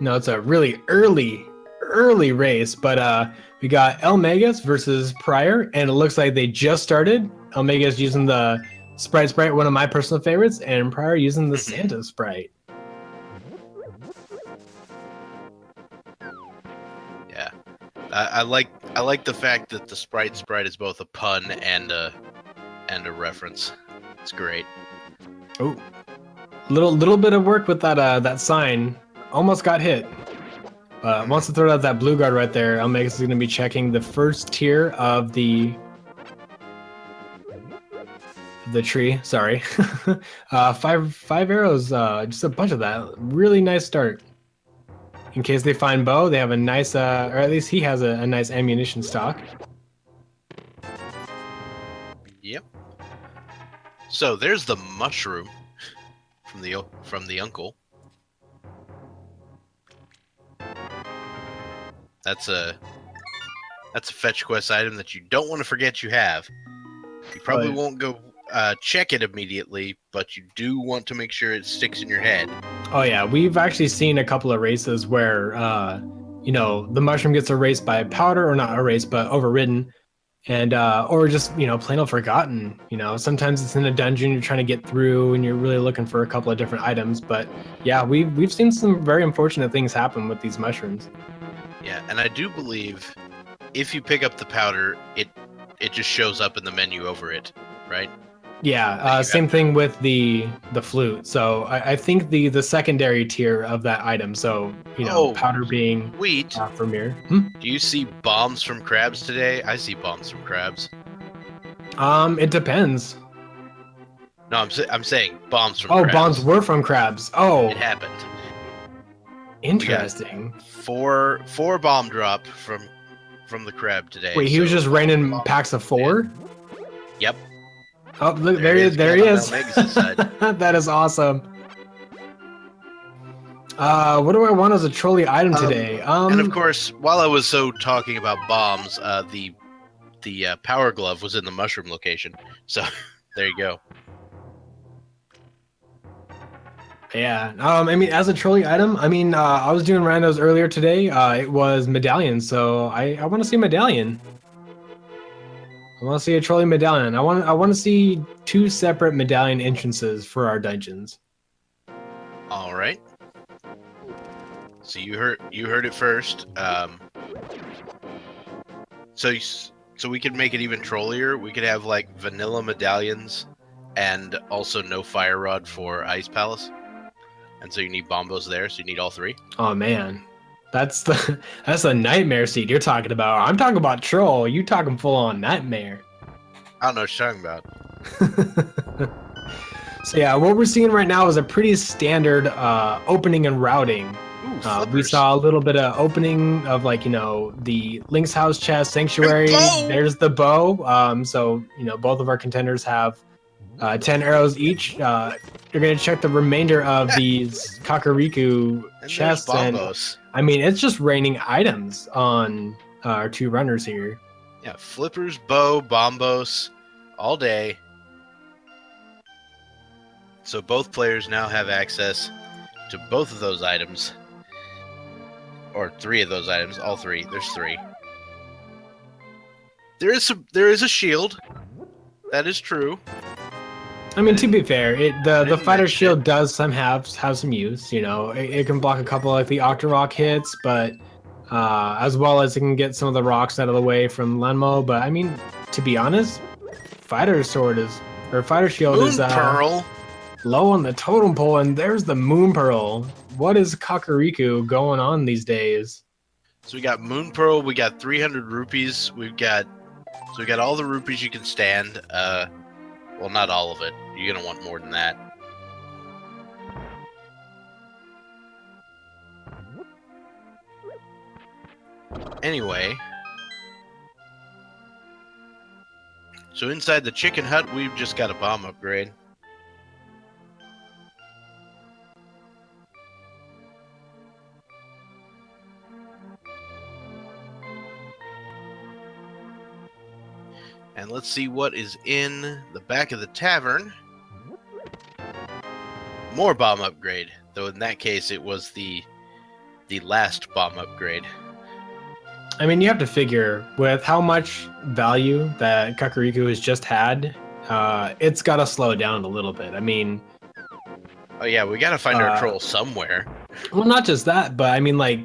No, it's a really early race, but we got eLmaGus versus Prier, and it looks like they just started. eLmaGus using the Sprite, one of my personal favorites, and Prier using the Santa Sprite. Yeah, I like the fact that the Sprite is both a pun and a reference. It's great. Oh, little bit of work with that sign. Almost got hit. Once I throw out that blue guard right there, eLmaGus is going to be checking the first tier of the tree. Sorry, five arrows. Just a bunch of that. Really nice start. In case they find Bo, they have a nice, or at least he has a nice ammunition stock. Yep. So there's the mushroom from the uncle. That's a fetch quest item that you don't want to forget you have. You probably won't go check it immediately, but you do want to make sure it sticks in your head. Oh yeah, we've actually seen a couple of races where the mushroom gets erased by powder, or not erased, but overridden, and or just plain old forgotten. Sometimes it's in a dungeon you're trying to get through, and you're really looking for a couple of different items. But yeah, we've seen some very unfortunate things happen with these mushrooms. Yeah, and I do believe if you pick up the powder, it just shows up in the menu over it, right? Yeah, same thing with the flute. So I think the secondary tier of that item. So powder being sweet for mirror. Do you see bombs from crabs today? I see bombs from crabs. It depends. No, I'm saying bombs from crabs. Oh, bombs were from crabs. Oh, it happened. Interesting. Four bomb drop from the crab today. Wait, he was just raining packs of 4? Yep. Oh, look, there he is. That is awesome. What do I want as a trolley item today? And of course, while I was talking about bombs, the power glove was in the mushroom location. So there you go. Yeah. I mean, as a trolley item, I was doing randos earlier today. It was medallions, so I want to see a medallion. I want to see a trolley medallion. I want to see 2 separate medallion entrances for our dungeons. All right. So you heard it first. So we could make it even trollier. We could have like vanilla medallions, and also no fire rod for Ice Palace. And so you need bombos there. So you need all 3. Oh man, that's the nightmare seed you're talking about. I'm talking about troll. You talking full on nightmare. I don't know what you're talking about. So yeah, what we're seeing right now is a pretty standard opening and routing. We saw a little bit of opening of the Link's House chest, Sanctuary. There's the bow. So both of our contenders have 10 arrows each. You're gonna check the remainder of these Kakariko chests, and I mean it's just raining items on our 2 runners here. Yeah, flippers, bow, bombos, all day. So both players now have access to both of those items. Or 3 of those items, all 3. There's 3. There is a shield. That is true. I mean, to be fair, the fighter shield does have some use. It can block a couple of the Octorok hits, but as well as it can get some of the rocks out of the way from Lenmo. But I mean, to be honest, fighter shield is Pearl. Low on the totem pole, and there's the Moon Pearl. What is Kakariko going on these days? So we got Moon Pearl, we got 300 rupees, we got all the rupees you can stand. Well, not all of it. You're gonna want more than that. Anyway, so inside the chicken hut, we've just got a bomb upgrade. And let's see what is in the back of the tavern. More bomb upgrade, though in that case it was the the last bomb upgrade. I mean, you have to figure with how much value that Kakariko has just had, it's got to slow down a little bit. I mean, oh yeah, we gotta find our troll somewhere. Well, not just that, but I mean, like,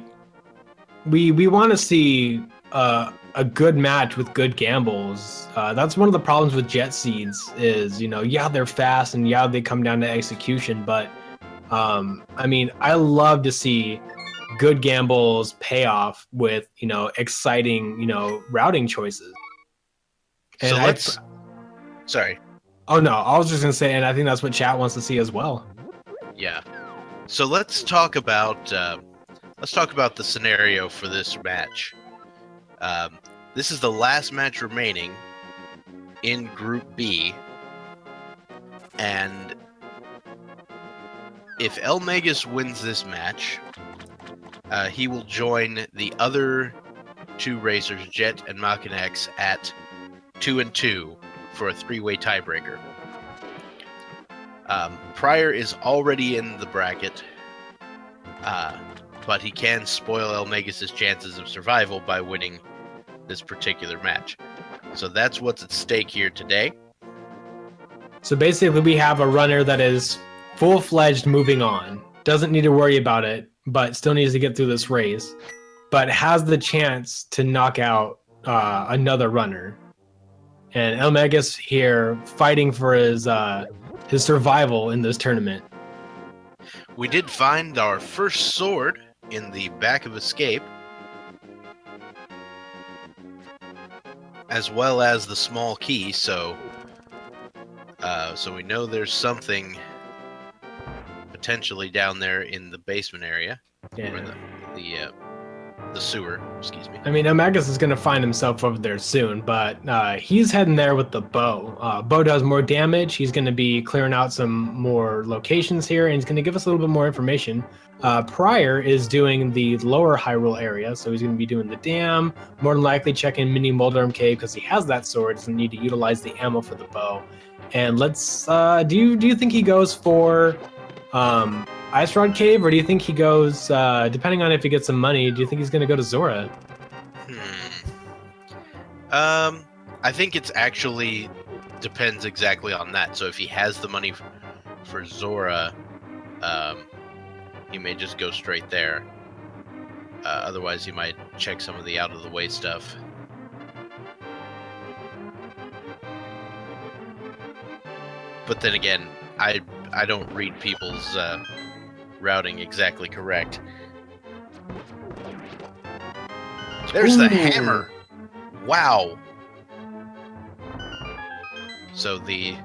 we want to see a good match with good gambles. That's one of the problems with Jet Seeds is, yeah, they're fast and yeah, they come down to execution, but I mean, I love to see good gambles pay off with, exciting, routing choices. And so let's. Sorry. Oh no, I was just gonna say, and I think that's what chat wants to see as well. Yeah. So let's talk about the scenario for this match. This is the last match remaining in Group B, and if eLmaGus wins this match, he will join the other two racers, Jet and Machinex, at 2-2 for a 3-way tiebreaker. Prier is already in the bracket, but he can spoil eLmaGus' chances of survival by winning this particular match. So that's what's at stake here today. So basically, we have a runner that is full-fledged moving on, doesn't need to worry about it, but still needs to get through this race, but has the chance to knock out another runner. And eLmaGus here fighting for his survival in this tournament. We did find our first sword in the back of Escape, as well as the small key, so we know there's something potentially down there in the basement area, Yeah. or the sewer, excuse me. I mean, eLmaGus is going to find himself over there soon, but he's heading there with the bow. Bow does more damage. He's going to be clearing out some more locations here, and he's going to give us a little bit more information. Prier is doing the lower Hyrule area, so he's going to be doing the dam, more than likely checking Mini Moldarm Cave because he has that sword, doesn't need to utilize the ammo for the bow. And let's, do you think he goes for Ice Rod Cave, or do you think he goes, depending on if he gets some money, do you think he's going to go to Zora? I think it's actually depends exactly on that. So if he has the money for Zora, he may just go straight there. Otherwise, he might check some of the out-of-the-way stuff. But then again, I don't read people's routing exactly correct. There's the hammer. Wow. So the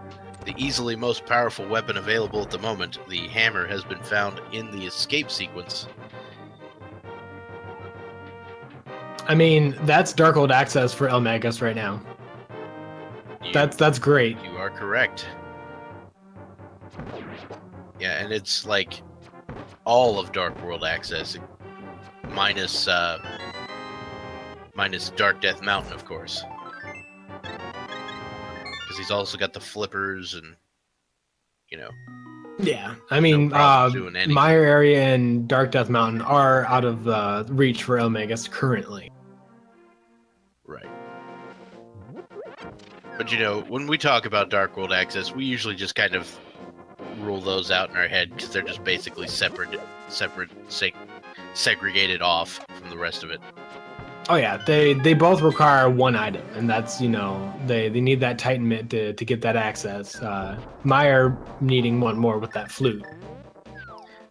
easily most powerful weapon available at the moment, the hammer, has been found in the escape sequence. I mean, that's Darkhold access for eLmaGus right now. That's great. You are correct. Yeah, and it's like all of Dark World access, minus Dark Death Mountain, of course, because he's also got the flippers and Yeah, I mean, Mire area and Dark Death Mountain are out of reach for eLmaGus currently. Right. But when we talk about Dark World access, we usually just kind of rule those out in our head because they're just basically segregated off from the rest of it. Oh yeah, they both require one item, and that's they need that Titan Mitt to get that access. Mire needing one more with that flute.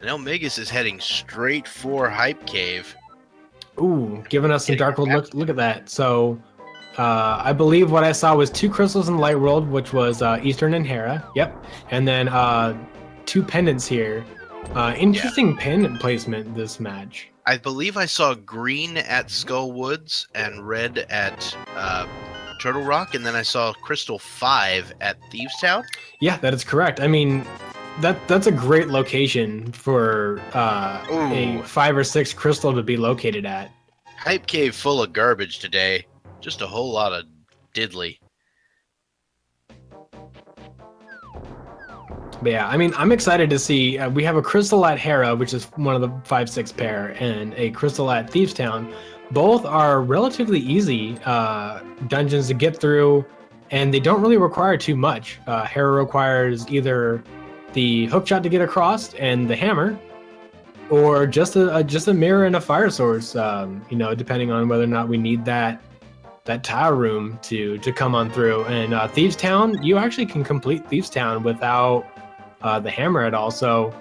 And eLmaGus is heading straight for Hype Cave. Ooh, giving us some Darkhold. Look at that. So I believe what I saw was 2 crystals in Light World, which was Eastern and Hera. Yep. And then 2 pendants here. Interesting pendant placement this match. I believe I saw green at Skull Woods and red at Turtle Rock, and then I saw Crystal 5 at Thieves Town. Yeah, that is correct. I mean, that's a great location for a 5 or 6 crystal to be located at. Hype Cave full of garbage today. Just a whole lot of diddly. But yeah, I mean, I'm excited to see. We have a Crystal at Hera, which is one of the 5-6 pair, and a Crystal at Thieves Town. Both are relatively easy dungeons to get through, and they don't really require too much. Hera requires either the hookshot to get across and the hammer, or just a mirror and a fire source. You know, depending on whether or not we need that tile room to come on through. And Thieves Town, you actually can complete Thieves Town without the hammer at all. So,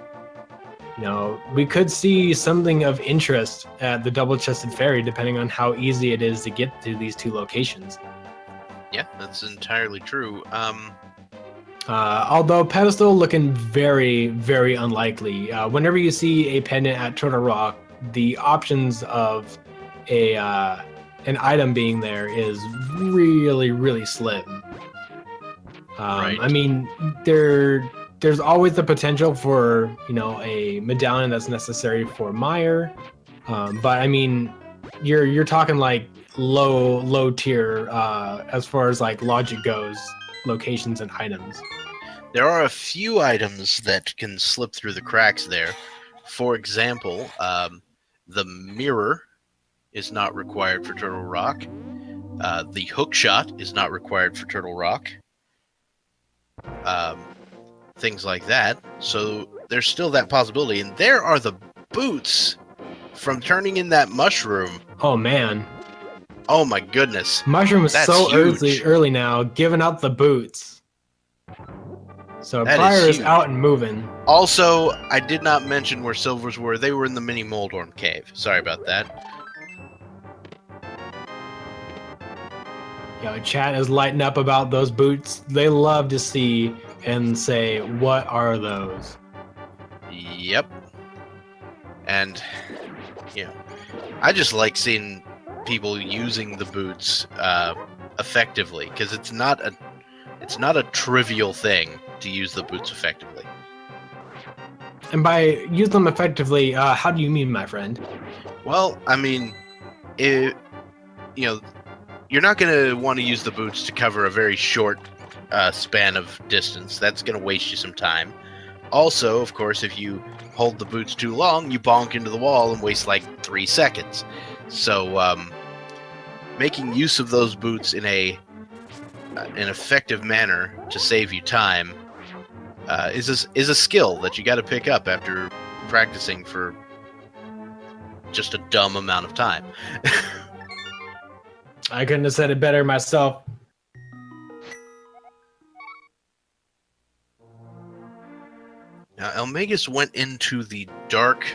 you know, we could see something of interest at the double-chested fairy, depending on how easy it is to get to these two locations. Yeah, that's entirely true. Although pedestal looking very, very unlikely. Whenever you see a pendant at Turtle Rock, the options of a an item being there is really, really slim. Right. I mean, there's always the potential for, you know, a medallion that's necessary for Mire, but I mean, you're talking like low tier as far as like logic goes, locations and items. There are a few items that can slip through the cracks there. For example, the mirror is not required for Turtle Rock. The hookshot is not required for Turtle Rock. Things like that. So there's still that possibility. And there are the boots from turning in that mushroom. Oh man. Oh my goodness. Mushroom is That's so huge. early now, giving out the boots. So That Prier is huge. out and moving. Also, I did not mention where silvers were. They were in the mini Moldorm cave. Sorry about that. You know, chat is lighting up about those boots. They love to see and say, "What are those?" Yep. And, you know, I just like seeing people using the boots effectively, because it's not a trivial thing to use the boots effectively. And by use them effectively, how do you mean, my friend? Well, I mean, you know, you're not going to want to use the boots to cover a very short span of distance. That's going to waste you some time. Also, of course, if you hold the boots too long, you bonk into the wall and waste like 3 seconds. So, making use of those boots in an effective manner to save you time is a skill that you got to pick up after practicing for just a dumb amount of time. I couldn't have said it better myself. Now, eLmaGus went into the dark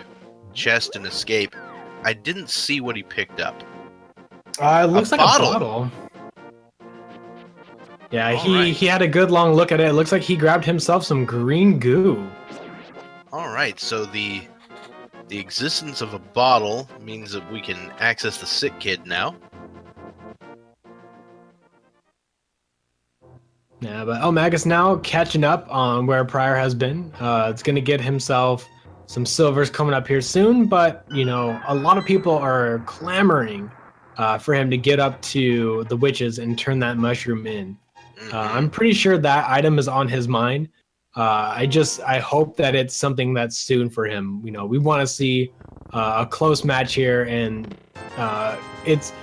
chest and escape. I didn't see what he picked up. It looks like bottle. a bottle. Yeah, All he right. had a good long look at it. It looks like he grabbed himself some green goo. All right, so the existence of a bottle means that we can access the sick kid now. Yeah, but eLmaGus now catching up on where Prier has been. It's going to get himself some silvers coming up here soon, but, you know, a lot of people are clamoring for him to get up to the witches and turn that mushroom in. I'm pretty sure that item is on his mind. I hope that it's something that's soon for him. You know, we want to see a close match here, and it's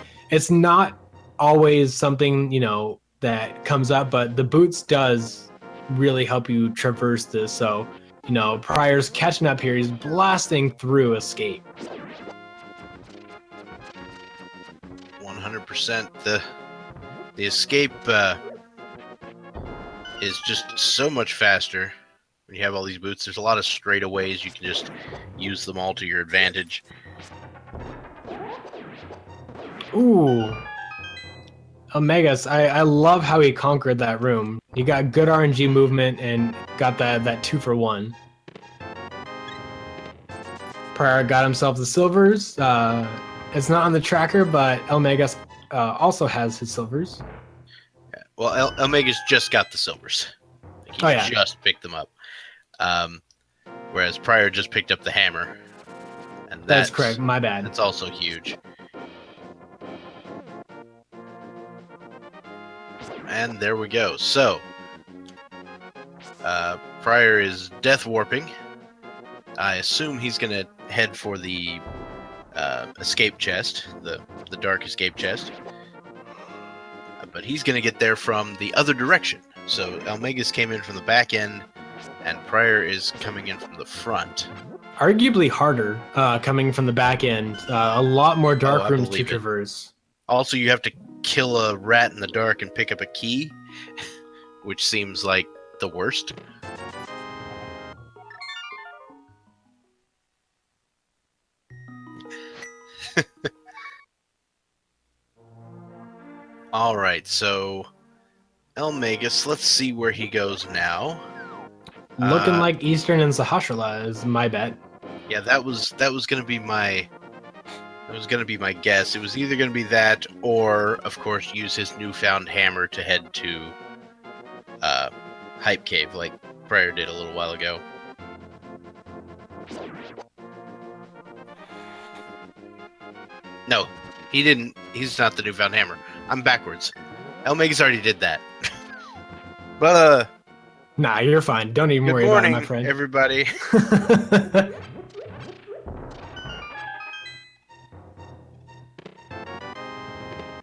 not always something, you know, that comes up, but the boots does really help you traverse this. So, you know, Prier's catching up here. He's blasting through escape. 100%. The escape is just so much faster when you have all these boots. There's a lot of straightaways. You can just use them all to your advantage. Ooh. eLmaGus, I love how he conquered that room. He got good RNG movement and got that 2-for-1. Prier got himself the silvers. It's not on the tracker, but eLmaGus also has his silvers. Well, eLmaGus just got the silvers. He just picked them up. Whereas Prier just picked up the hammer. And that's correct. My bad. That's also huge. And there we go. So, Prier is death warping. I assume he's gonna head for the escape chest, the dark escape chest. But he's gonna get there from the other direction. So eLmaGus came in from the back end, and Prier is coming in from the front. Arguably harder coming from the back end. A lot more dark rooms to believe it. traverse. Also, you have to kill a rat in the dark and pick up a key, which seems like the worst. All right, so eLmaGus, let's see where he goes now. Looking like Eastern and Sahasrahla is my bet. Yeah, that was gonna be my guess. It was either gonna be that, or of course use his newfound hammer to head to Hype Cave, like Prier did a little while ago. No, he didn't. He's not the newfound hammer. I'm backwards. eLmaGus already did that. But nah, you're fine. Don't even worry about it, my friend. Everybody.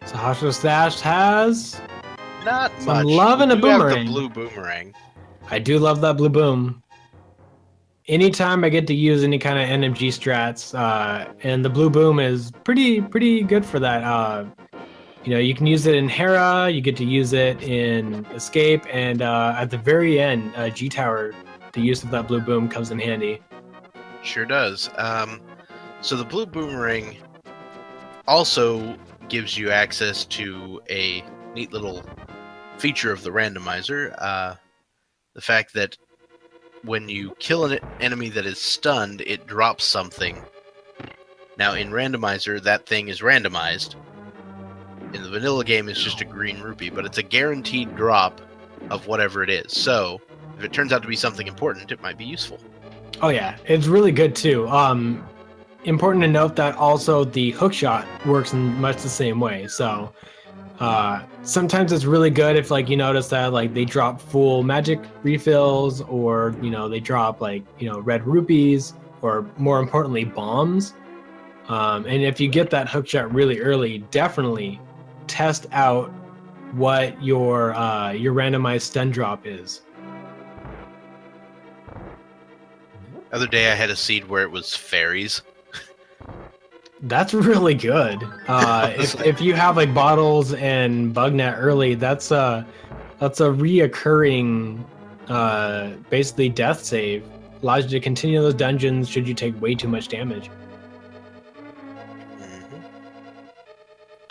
Sahasrahla Stash has Not some much. love and a boomerang. The blue boomerang. I do love that blue boom. Anytime I get to use any kind of NMG strats, and the blue boom is pretty good for that. You can use it in Hera, you get to use it in Escape, and at the very end, G Tower, the use of that blue boom comes in handy. Sure does. So the blue boomerang also gives you access to a neat little feature of the randomizer. The fact that when you kill an enemy that is stunned, it drops something. Now, in Randomizer, that thing is randomized. In the vanilla game, it's just a green rupee, but it's a guaranteed drop of whatever it is. So, if it turns out to be something important, it might be useful. Oh yeah, it's really good too. Important to note that also the hookshot works in much the same way. So, sometimes it's really good if like you notice that like they drop full magic refills, or they drop like red rupees, or more importantly bombs. And if you get that hookshot really early, definitely test out what your randomized stun drop is. The other day I had a seed where it was fairies. That's really good. If you have like bottles and bugnet early, that's a reoccurring basically death save. Allows you to continue those dungeons should you take way too much damage.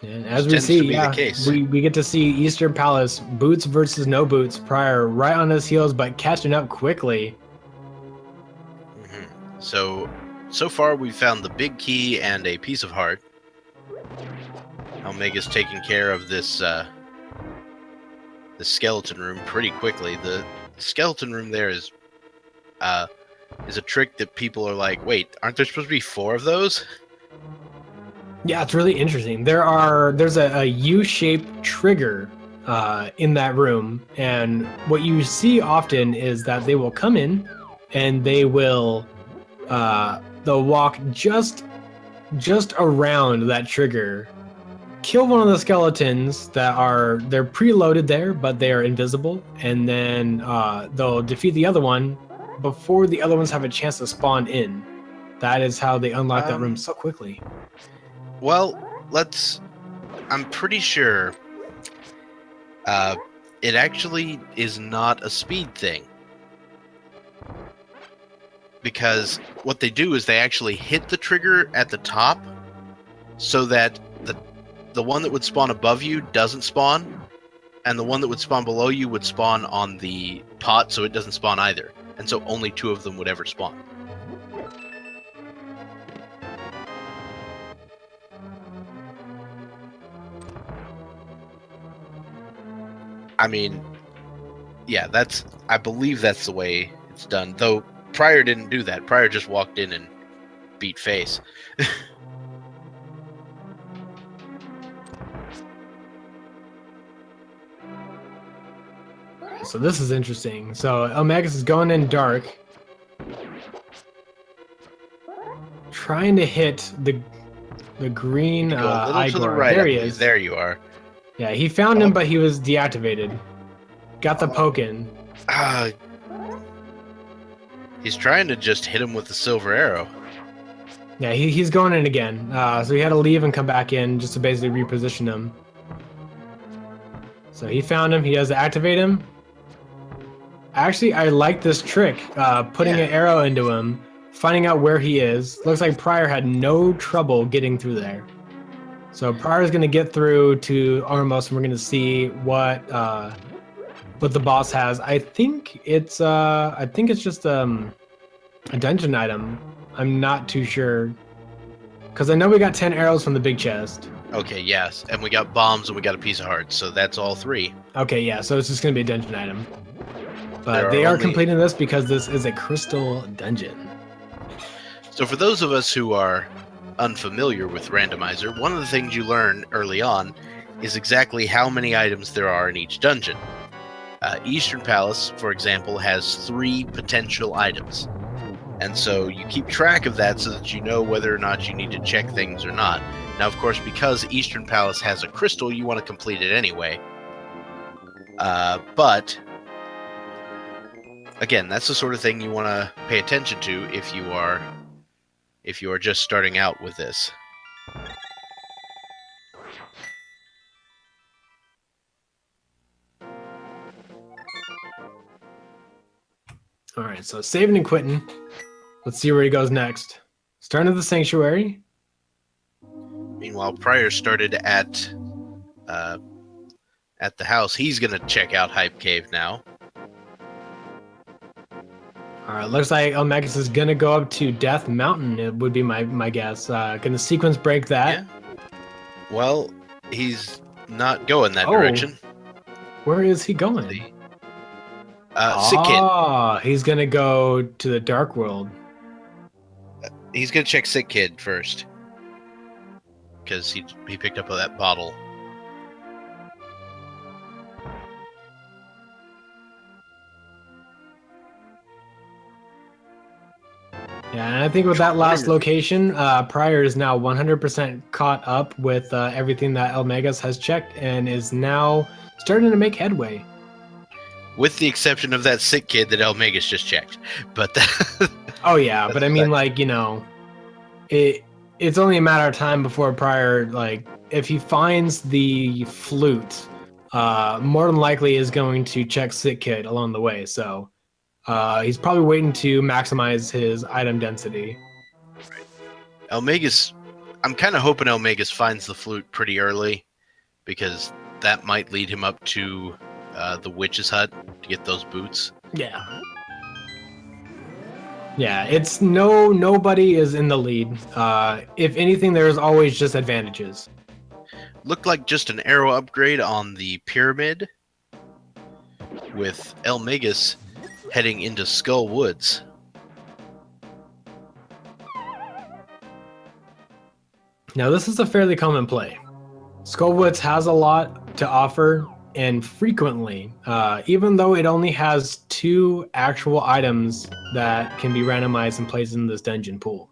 And as we see, yeah, we get to see Eastern Palace boots versus no boots. Prier right on his heels, but catching up quickly. So far we've found the big key and a piece of heart. eLmaGus taking care of this the skeleton room pretty quickly. The skeleton room there is a trick that people are like, wait, aren't there supposed to be 4 of those? Yeah, it's really interesting. There's a U-shaped trigger in that room, and what you see often is that they will come in and they'll walk just around that trigger, kill one of the skeletons they're preloaded there, but they are invisible, and then they'll defeat the other one before the other ones have a chance to spawn in. That is how they unlock that room so quickly. Well, I'm pretty sure it actually is not a speed thing. Because what they do is they actually hit the trigger at the top so that the one that would spawn above you doesn't spawn, and the one that would spawn below you would spawn on the pot, so it doesn't spawn either. And so only 2 of them would ever spawn. I mean, yeah, I believe that's the way it's done. Though Prier didn't do that. Prier just walked in and beat face. So this is interesting. So eLmaGus is going in dark, trying to hit the green Go a little to the Igor. right. There he is. There you are. Yeah, he found him, but he was deactivated. Got the poke in. He's trying to just hit him with the silver arrow. Yeah, he's going in again. So he had to leave and come back in just to basically reposition him. So he found him. He has to activate him. Actually, I like this trick. Putting an arrow into him, finding out where he is. Looks like Prier had no trouble getting through there. So Prier's going to get through to Armos, and we're going to see what the boss has. I think it's just a dungeon item. I'm not too sure, because I know we got 10 arrows from the big chest. Okay, yes, and we got bombs and we got a piece of heart, so that's all 3. Okay, yeah, so it's just going to be a dungeon item. But they are completing this because this is a crystal dungeon. So for those of us who are unfamiliar with Randomizer, one of the things you learn early on is exactly how many items there are in each dungeon. Eastern Palace, for example, has 3 potential items. And so you keep track of that so that you know whether or not you need to check things or not. Now, of course, because Eastern Palace has a crystal, you want to complete it anyway. But again, that's the sort of thing you want to pay attention to if you are just starting out with this. All right, so saving and quitting. Let's see where he goes next. Starting at the sanctuary. Meanwhile, Prier started at the house. He's gonna check out Hype Cave now. All right, looks like eLmaGus is gonna go up to Death Mountain. It would be my guess. Gonna sequence break that. Yeah. Well, he's not going that direction. Where is he going? Sick Kid. He's gonna go to the Dark World. He's gonna check Sick Kid first, because he picked up that bottle. Yeah, and I think with that last location, Prier is now 100% caught up with everything that eLmaGus has checked and is now starting to make headway. With the exception of that Sick Kid that eLmaGus just checked. But oh yeah, but I mean, like, you know, it's only a matter of time before Prier, like, if he finds the flute, more than likely is going to check Sick Kid along the way. So he's probably waiting to maximize his item density. Right. eLmaGus, I'm kind of hoping eLmaGus finds the flute pretty early, because that might lead him up to the witch's hut to get those boots. Yeah. Yeah, it's nobody is in the lead. If anything, there's always just advantages. Looked like just an arrow upgrade on the pyramid, with eLmaGus heading into Skull Woods. Now, this is a fairly common play. Skull Woods has a lot to offer, and frequently, even though it only has 2 actual items that can be randomized and placed in this dungeon pool.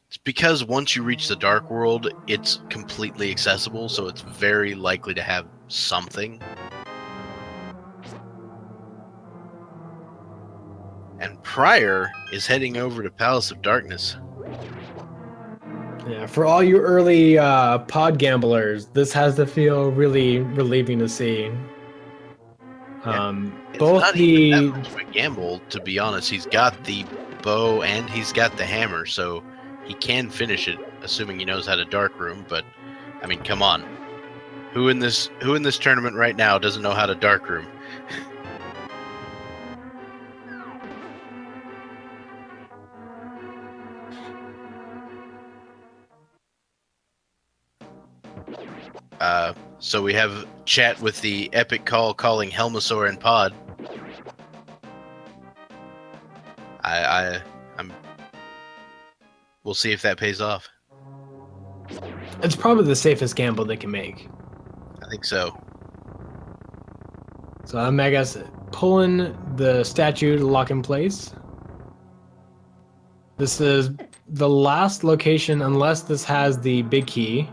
It's because once you reach the Dark World, it's completely accessible, so it's very likely to have something. And Prier is heading over to Palace of Darkness. Yeah, for all you early pod gamblers, this has to feel really relieving to see. It's Both not the even that much of a gamble, to be honest. He's got the bow and he's got the hammer, so he can finish it, assuming he knows how to dark room. But I mean, come on, who in this tournament right now doesn't know how to dark room? So we have chat with the epic call calling Helmasaur and Pod. We'll see if that pays off. It's probably the safest gamble they can make. I think so. So eLmaGus pulling the statue to lock in place. This is the last location unless this has the big key.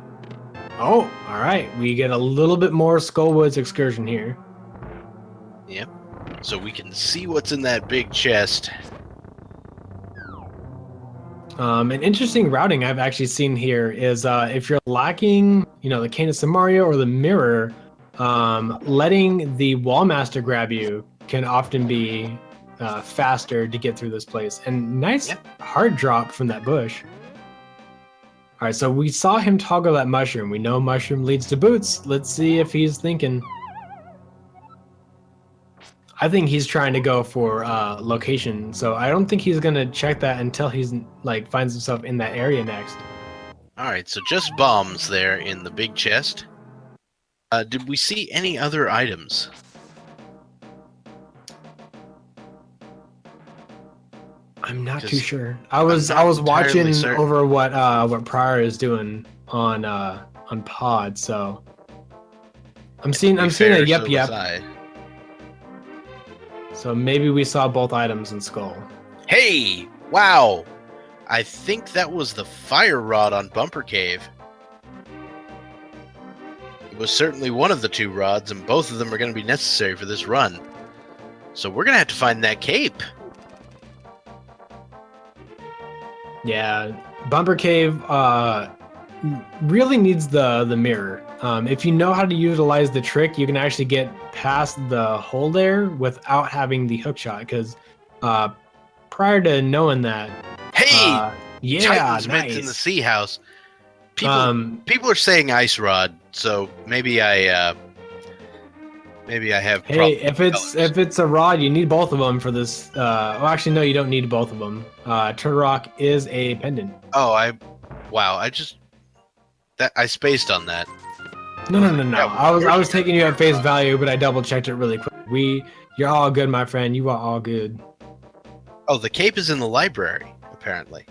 Oh, all right. We get a little bit more Skullwoods excursion here. Yep. So we can see what's in that big chest. An interesting routing I've actually seen here is if you're lacking, the Cane of Samaria or the mirror, letting the Wallmaster grab you can often be faster to get through this place. And nice hard drop from that bush. All right, so we saw him toggle that mushroom. We know mushroom leads to boots. Let's see if he's thinking. I think he's trying to go for location, so I don't think he's gonna check that until he's finds himself in that area next. All right, so just bombs there in the big chest. Did we see any other items? I'm not too sure. I was watching over what Prier is doing on Pod, so I'm seeing a yep. So maybe we saw both items in Skull. Hey! Wow! I think that was the fire rod on Bumper Cave. It was certainly one of the two rods, and both of them are going to be necessary for this run. So we're going to have to find that cape. Yeah, Bumper Cave really needs the mirror. If you know how to utilize the trick, you can actually get past the hole there without having the hook shot. Because prior to knowing that, hey, Titans nice. In the sea house. People are saying ice rod, so maybe I have. Hey, if it's a rod, you need both of them for this. Well, actually, no, you don't need both of them. Turtle Rock is a pendant. Oh, I spaced on that. No. Yeah, I was taking you at face value, but I double checked it really quick. You're all good, my friend. You are all good. Oh, the cape is in the library, apparently.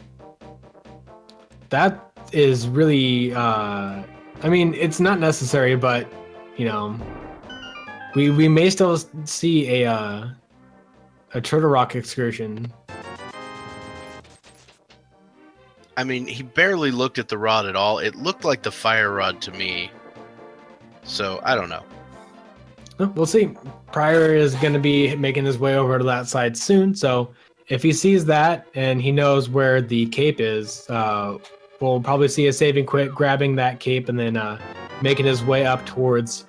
That is really. I mean, it's not necessary, but we may still see a Turtle Rock excursion. I mean, he barely looked at the rod at all. It looked like the fire rod to me. So, I don't know. We'll see. Prier is going to be making his way over to that side soon. So, if he sees that and he knows where the cape is, we'll probably see a saving quick, grabbing that cape and then making his way up towards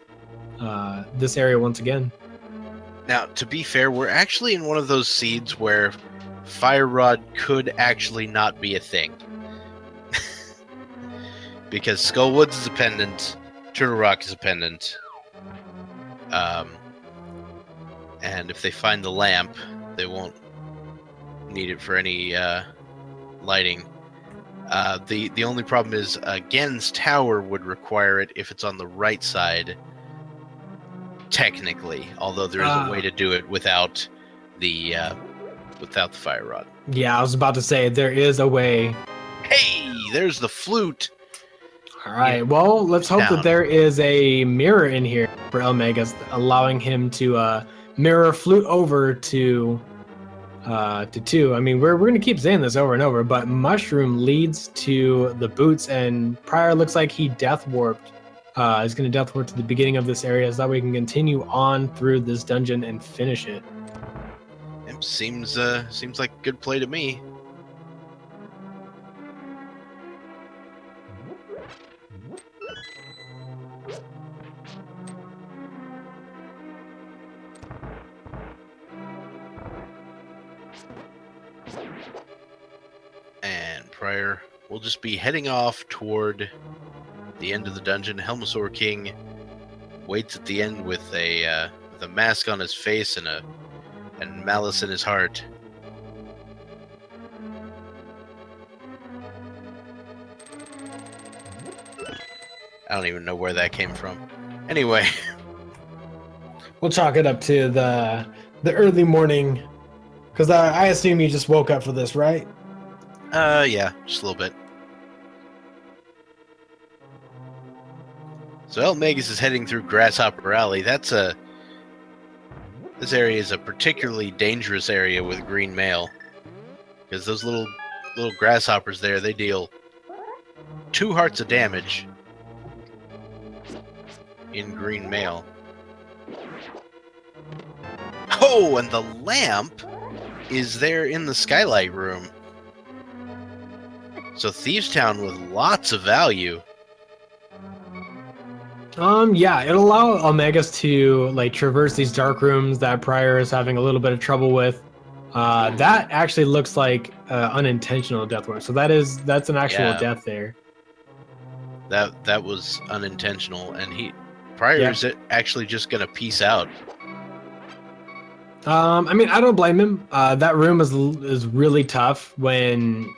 this area once again. Now, to be fair, we're actually in one of those seeds where fire rod could actually not be a thing. Because Skullwoods is a pendant, Turtle Rock is a pendant. And if they find the lamp, they won't need it for any lighting. The only problem is Gen's tower would require it if it's on the right side, technically. Although there is a way to do it without the fire rod. Yeah, I was about to say there is a way. Hey, there's the flute. All right. Well, let's hope that there is a mirror in here for eLmaGus, allowing him to mirror flute over to 2. I mean, we're gonna keep saying this over and over, but mushroom leads to the boots, and Prier looks like he death warped. Is gonna death warp to the beginning of this area, so that we can continue on through this dungeon and finish it. It seems like a good play to me. And Prier will just be heading off toward the end of the dungeon. Helmosaur King waits at the end with a mask on his face and malice in his heart. I don't even know where that came from. Anyway, we'll chalk it up to the early morning, because I assume you just woke up for this, right? Yeah, just a little bit. So eLmaGus is heading through Grasshopper Alley. That's a This area is a particularly dangerous area with green mail, because those little grasshoppers there, they deal 2 hearts of damage in green mail. Oh, and the lamp is there in the skylight room. So Thieves Town with lots of value. Yeah, it'll allow eLmaGus to like traverse these dark rooms that Prier is having a little bit of trouble with. That actually looks like unintentional death wound. So that's an actual death there. That was unintentional, and Prier is actually just gonna peace out. I mean, I don't blame him. That room is really tough when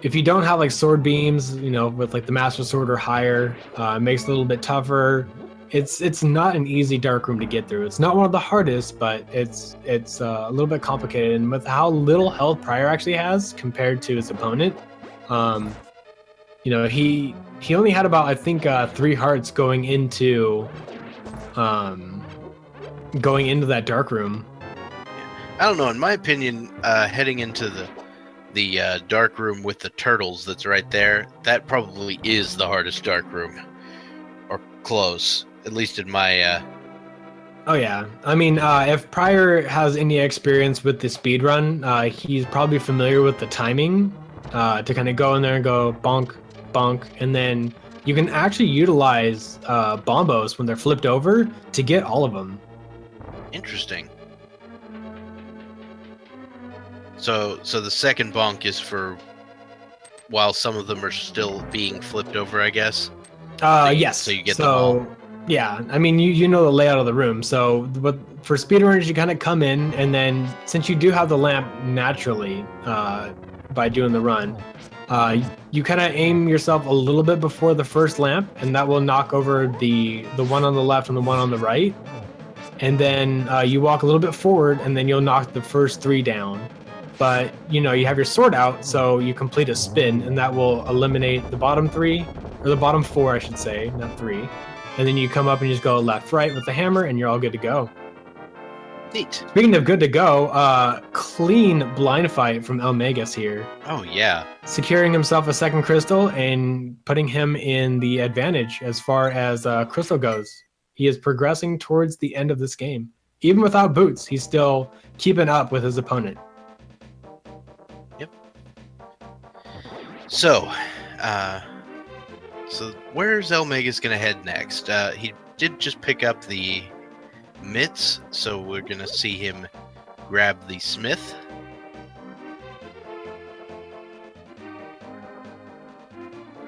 if you don't have like sword beams, with like the Master Sword or higher, it makes it a little bit tougher. It's not an easy dark room to get through. It's not one of the hardest, but it's a little bit complicated. And with how little health Prier actually has compared to his opponent, he only had about, I think, 3 hearts going into that dark room. I don't know. In my opinion, heading into the dark room with the turtles that's right there, that probably is the hardest dark room, or close, at least in my. Oh yeah, I mean, if Prier has any experience with the speed run, he's probably familiar with the timing to kind of go in there and go bonk, bonk, and then you can actually utilize bombos when they're flipped over to get all of them. Interesting. So the second bonk is for while some of them are still being flipped over, I guess. Yes. So you get them all. Yeah, I mean, you know the layout of the room. So for speedrunners, you kind of come in, and then since you do have the lamp naturally by doing the run, you kind of aim yourself a little bit before the first lamp, and that will knock over the one on the left and the one on the right. And then you walk a little bit forward, and then you'll knock the first 3 down. But you have your sword out, so you complete a spin, and that will eliminate the bottom 3, or the bottom 4, I should say, not 3. And then you come up and you just go left, right with the hammer, and you're all good to go. Neat. Speaking of good to go, clean blind fight from eLmaGus here. Oh yeah. Securing himself a second crystal and putting him in the advantage as far as crystal goes. He is progressing towards the end of this game. Even without boots, he's still keeping up with his opponent. Yep. So where's eLmaGus gonna head next? He did just pick up the mitts, so we're gonna see him grab the smith.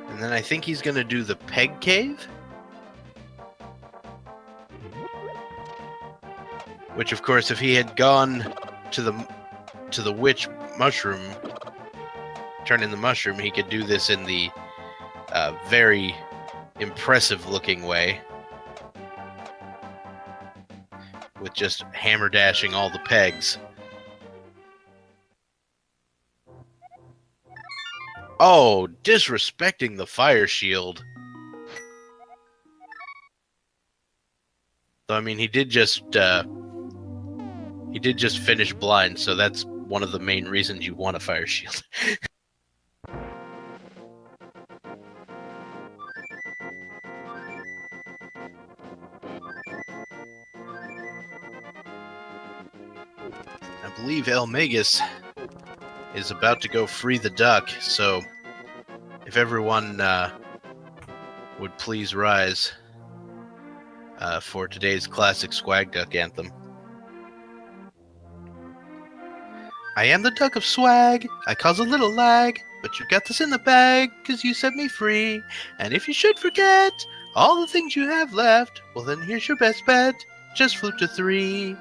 And then I think he's gonna do the peg cave. Which, of course, if he had gone to the witch mushroom, turn in the mushroom, he could do this in the very impressive-looking way, with just hammer dashing all the pegs. Oh, disrespecting the fire shield. So, I mean, he did just finish blind, so that's one of the main reasons you want a fire shield. I believe eLmaGus is about to go free the duck, so if everyone would please rise for today's classic Swag Duck anthem. I am the duck of swag, I cause a little lag, but you got this in the bag, 'cause you set me free. And if you should forget all the things you have left, well then here's your best bet, just flute to 3.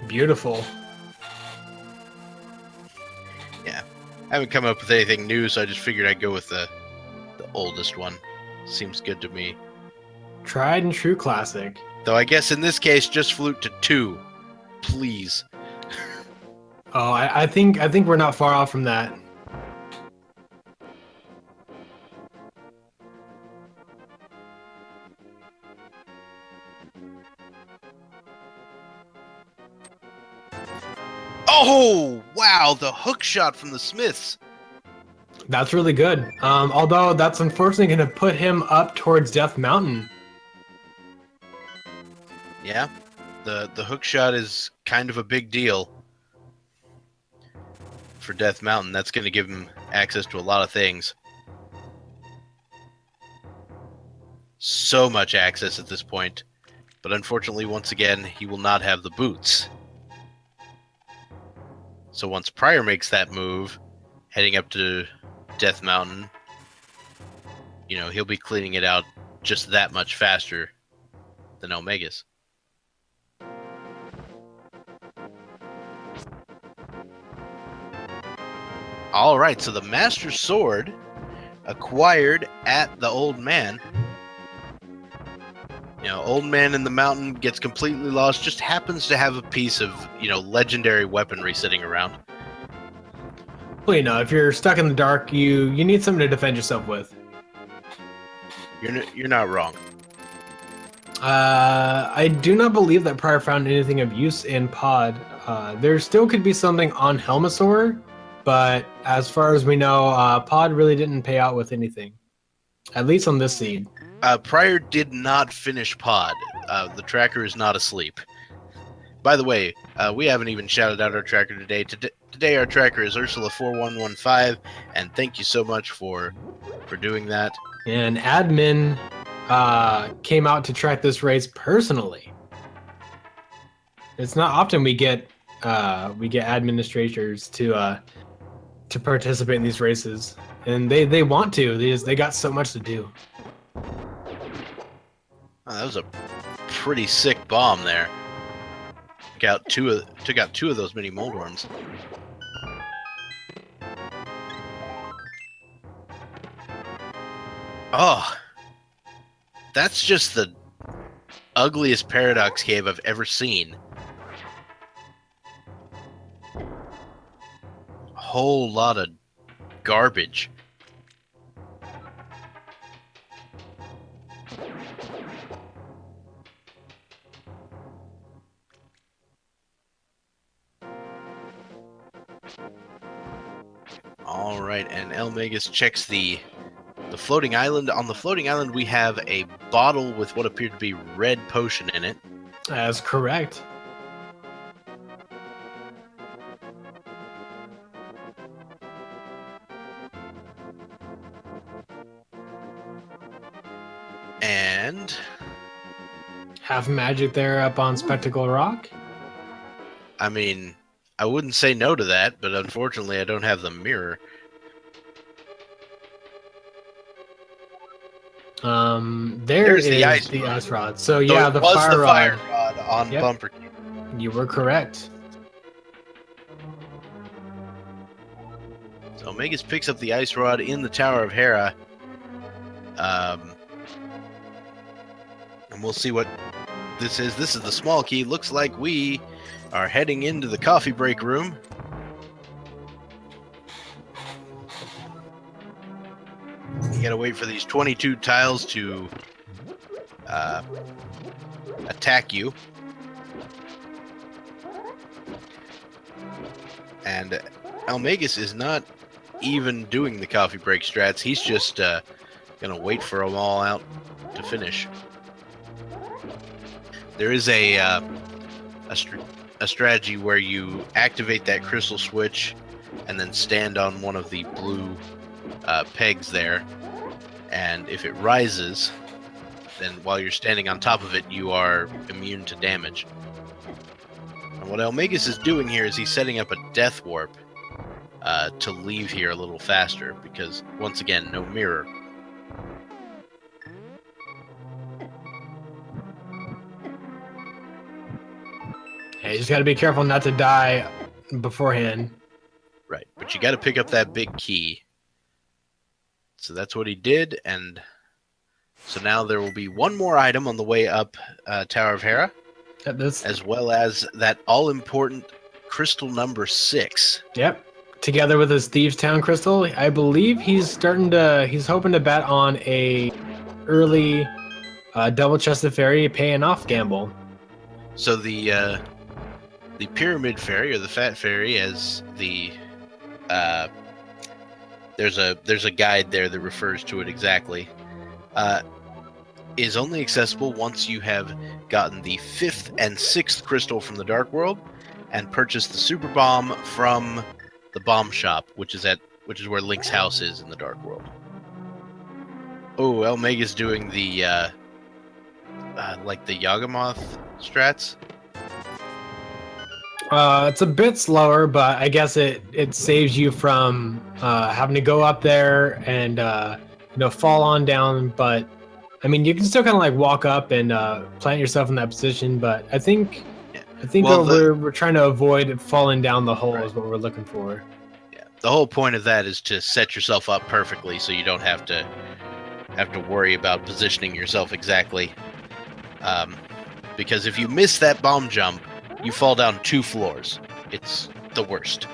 Beautiful. Yeah, I haven't come up with anything new, so I just figured I'd go with the oldest one. Seems good to me. Tried and true classic. Though I guess in this case, just flute to 2, please. Oh, I think we're not far off from that. Wow, the hook shot from the Smiths. That's really good. Although that's unfortunately going to put him up towards Death Mountain. Yeah, the hook shot is kind of a big deal for Death Mountain. That's going to give him access to a lot of things. So much access at this point. But unfortunately, once again, he will not have the boots. So once Prier makes that move, heading up to Death Mountain, you know, he'll be cleaning it out just that much faster than eLmaGus. All right, so the Master Sword acquired at the Old Man. You know, Old Man in the mountain gets completely lost, just happens to have a piece of, you know, legendary weaponry sitting around. Well, you know, if you're stuck in the dark, you need something to defend yourself with. You're not wrong. I do not believe that Prier found anything of use in Pod. There still could be something on Helmasaur, but as far as we know, Pod really didn't pay out with anything. At least on this seed. Prier did not finish Pod. The tracker is not asleep. By the way, we haven't even shouted out our tracker today. Today our tracker is Ursula4115, and thank you so much for doing that. And admin came out to track this race personally. It's not often we get administrators to participate in these races, and they want to. They got so much to do. Oh, that was a pretty sick bomb there. Took out two of those mini moldworms. Oh, that's just the ugliest paradox cave I've ever seen. A whole lot of garbage. All right, and eLmaGus checks the floating island. On the floating island, we have a bottle with what appeared to be red potion in it. That's correct. And Half magic there up on Spectacle Rock. I mean, I wouldn't say no to that, but unfortunately I don't have the mirror. There's the ice rod. So yeah, the fire rod on Yep. Bumper. You were correct. So eLmaGus picks up the ice rod in the Tower of Hera. And we'll see what this is. This is the small key. Looks like we are heading into the coffee break room. You gotta wait for these 22 tiles to attack you. And eLmaGus is not even doing the coffee break strats. He's just gonna wait for them all out to finish. There is a strategy where you activate that crystal switch and then stand on one of the blue pegs there, and if it rises, then while you're standing on top of it, you are immune to damage. And what eLmaGus is doing here is he's setting up a death warp to leave here a little faster, because once again, no mirror. Hey, you just gotta be careful not to die beforehand. Right, but you got to pick up that big key. So that's what he did, and so now there will be one more item on the way up Tower of Hera, as well as that all-important crystal number 6. Yep. Together with his Thieves Town crystal, I believe he's hoping to bet on a early double-chested fairy paying off gamble. So the pyramid fairy, or the fat fairy, as the there's a guide there that refers to it exactly. Is only accessible once you have gotten the 5th and 6th crystal from the Dark World and purchased the super bomb from the bomb shop, which is where Link's house is in the Dark World. Oh, eLmaGus doing the like the Yagamoth strats. It's a bit slower, but I guess it saves you from having to go up there and fall on down. But I mean, you can still kind of like walk up and plant yourself in that position. But I think Well, we're trying to avoid falling down the hole is what we're looking for. Yeah, the whole point of that is to set yourself up perfectly, so you don't have to worry about positioning yourself exactly. Because if you miss that bomb jump, you fall down 2 floors. It's the worst.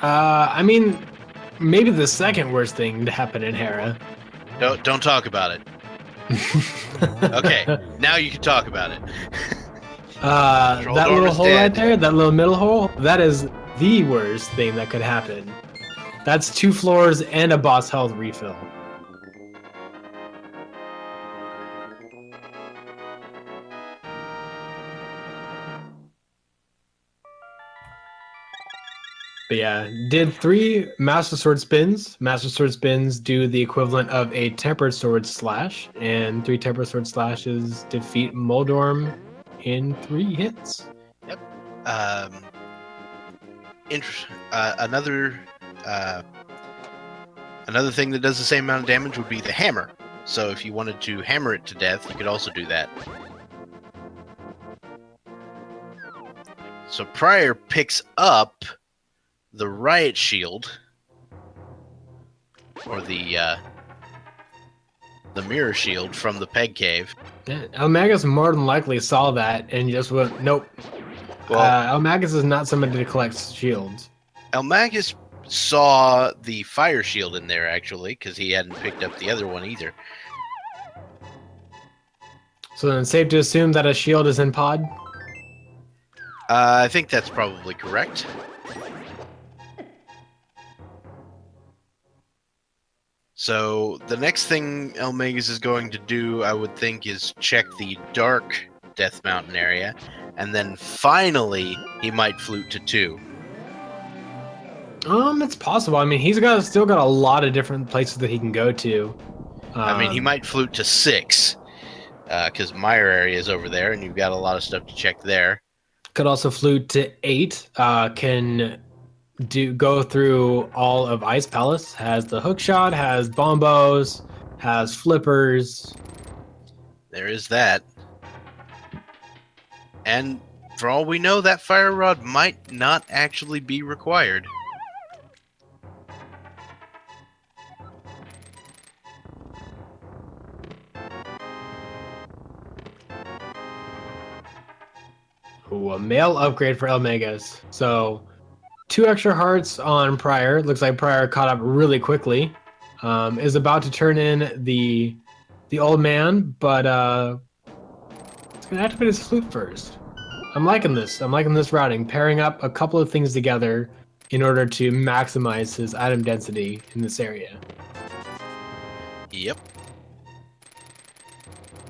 I mean, maybe the second worst thing to happen in Hera. Don't talk about it. Okay, now you can talk about it. That little hole right there, that little middle hole, that is the worst thing that could happen. That's 2 floors and a boss health refill. But yeah, did 3 Master Sword spins. Master Sword spins do the equivalent of a Tempered Sword slash, and 3 Tempered Sword slashes defeat Moldorm in 3 hits. Yep. Another thing that does the same amount of damage would be the hammer. So if you wanted to hammer it to death, you could also do that. So Prier picks up the riot shield, or the mirror shield from the peg cave. Yeah, eLmaGus more than likely saw that and just went, nope. Well, eLmaGus is not somebody to collect shields. eLmaGus saw the fire shield in there, actually, because he hadn't picked up the other one either. So then it's safe to assume that a shield is in pod? I think that's probably correct. So the next thing eLmaGus is going to do, I would think, is check the dark Death Mountain area, and then finally he might flute to 2. It's possible. I mean, he's still got a lot of different places that he can go to. I mean, he might flute to 6, because Meyer area is over there, and you've got a lot of stuff to check there. Could also flute to 8. Can go through all of Ice Palace. Has the hook shot, has bombos, has flippers. There is that. And for all we know, that fire rod might not actually be required. Ooh, a male upgrade for eLmaGus. So 2 extra hearts on Prier. Looks like Prier caught up really quickly. Is about to turn in the old man, but it's gonna activate his flute first. I'm liking this. I'm liking this routing, pairing up a couple of things together in order to maximize his item density in this area. Yep.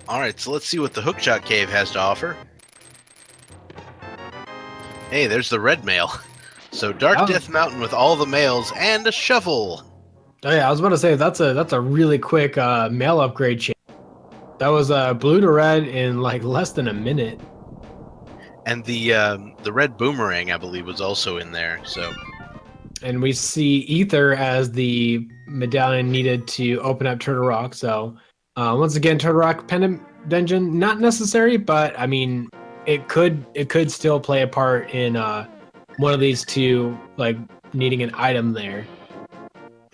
Alright, so let's see what the Hookshot Cave has to offer. Hey, there's the red mail. So Dark Death Mountain with all the mails and a shovel. Oh yeah, I was about to say that's a really quick mail upgrade change. That was blue to red in like less than a minute. And the red boomerang, I believe, was also in there. So. And we see Ether as the medallion needed to open up Turtle Rock. So once again, Turtle Rock pendant dungeon not necessary, but I mean it could still play a part in one of these 2 like needing an item there.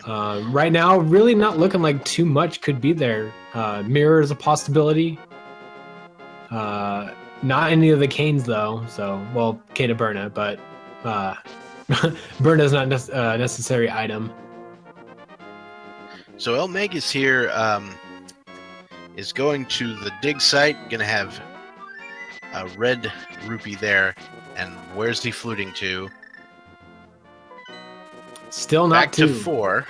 Right now, really not looking like too much could be there. Mirror is a possibility. Not any of the canes though. So, well, Cane of Berna, but Berna is not a necessary item. So eLmaGus here is going to the dig site. Going to have a red rupee there. And where's he fluting to? Still not Back to 2. 4.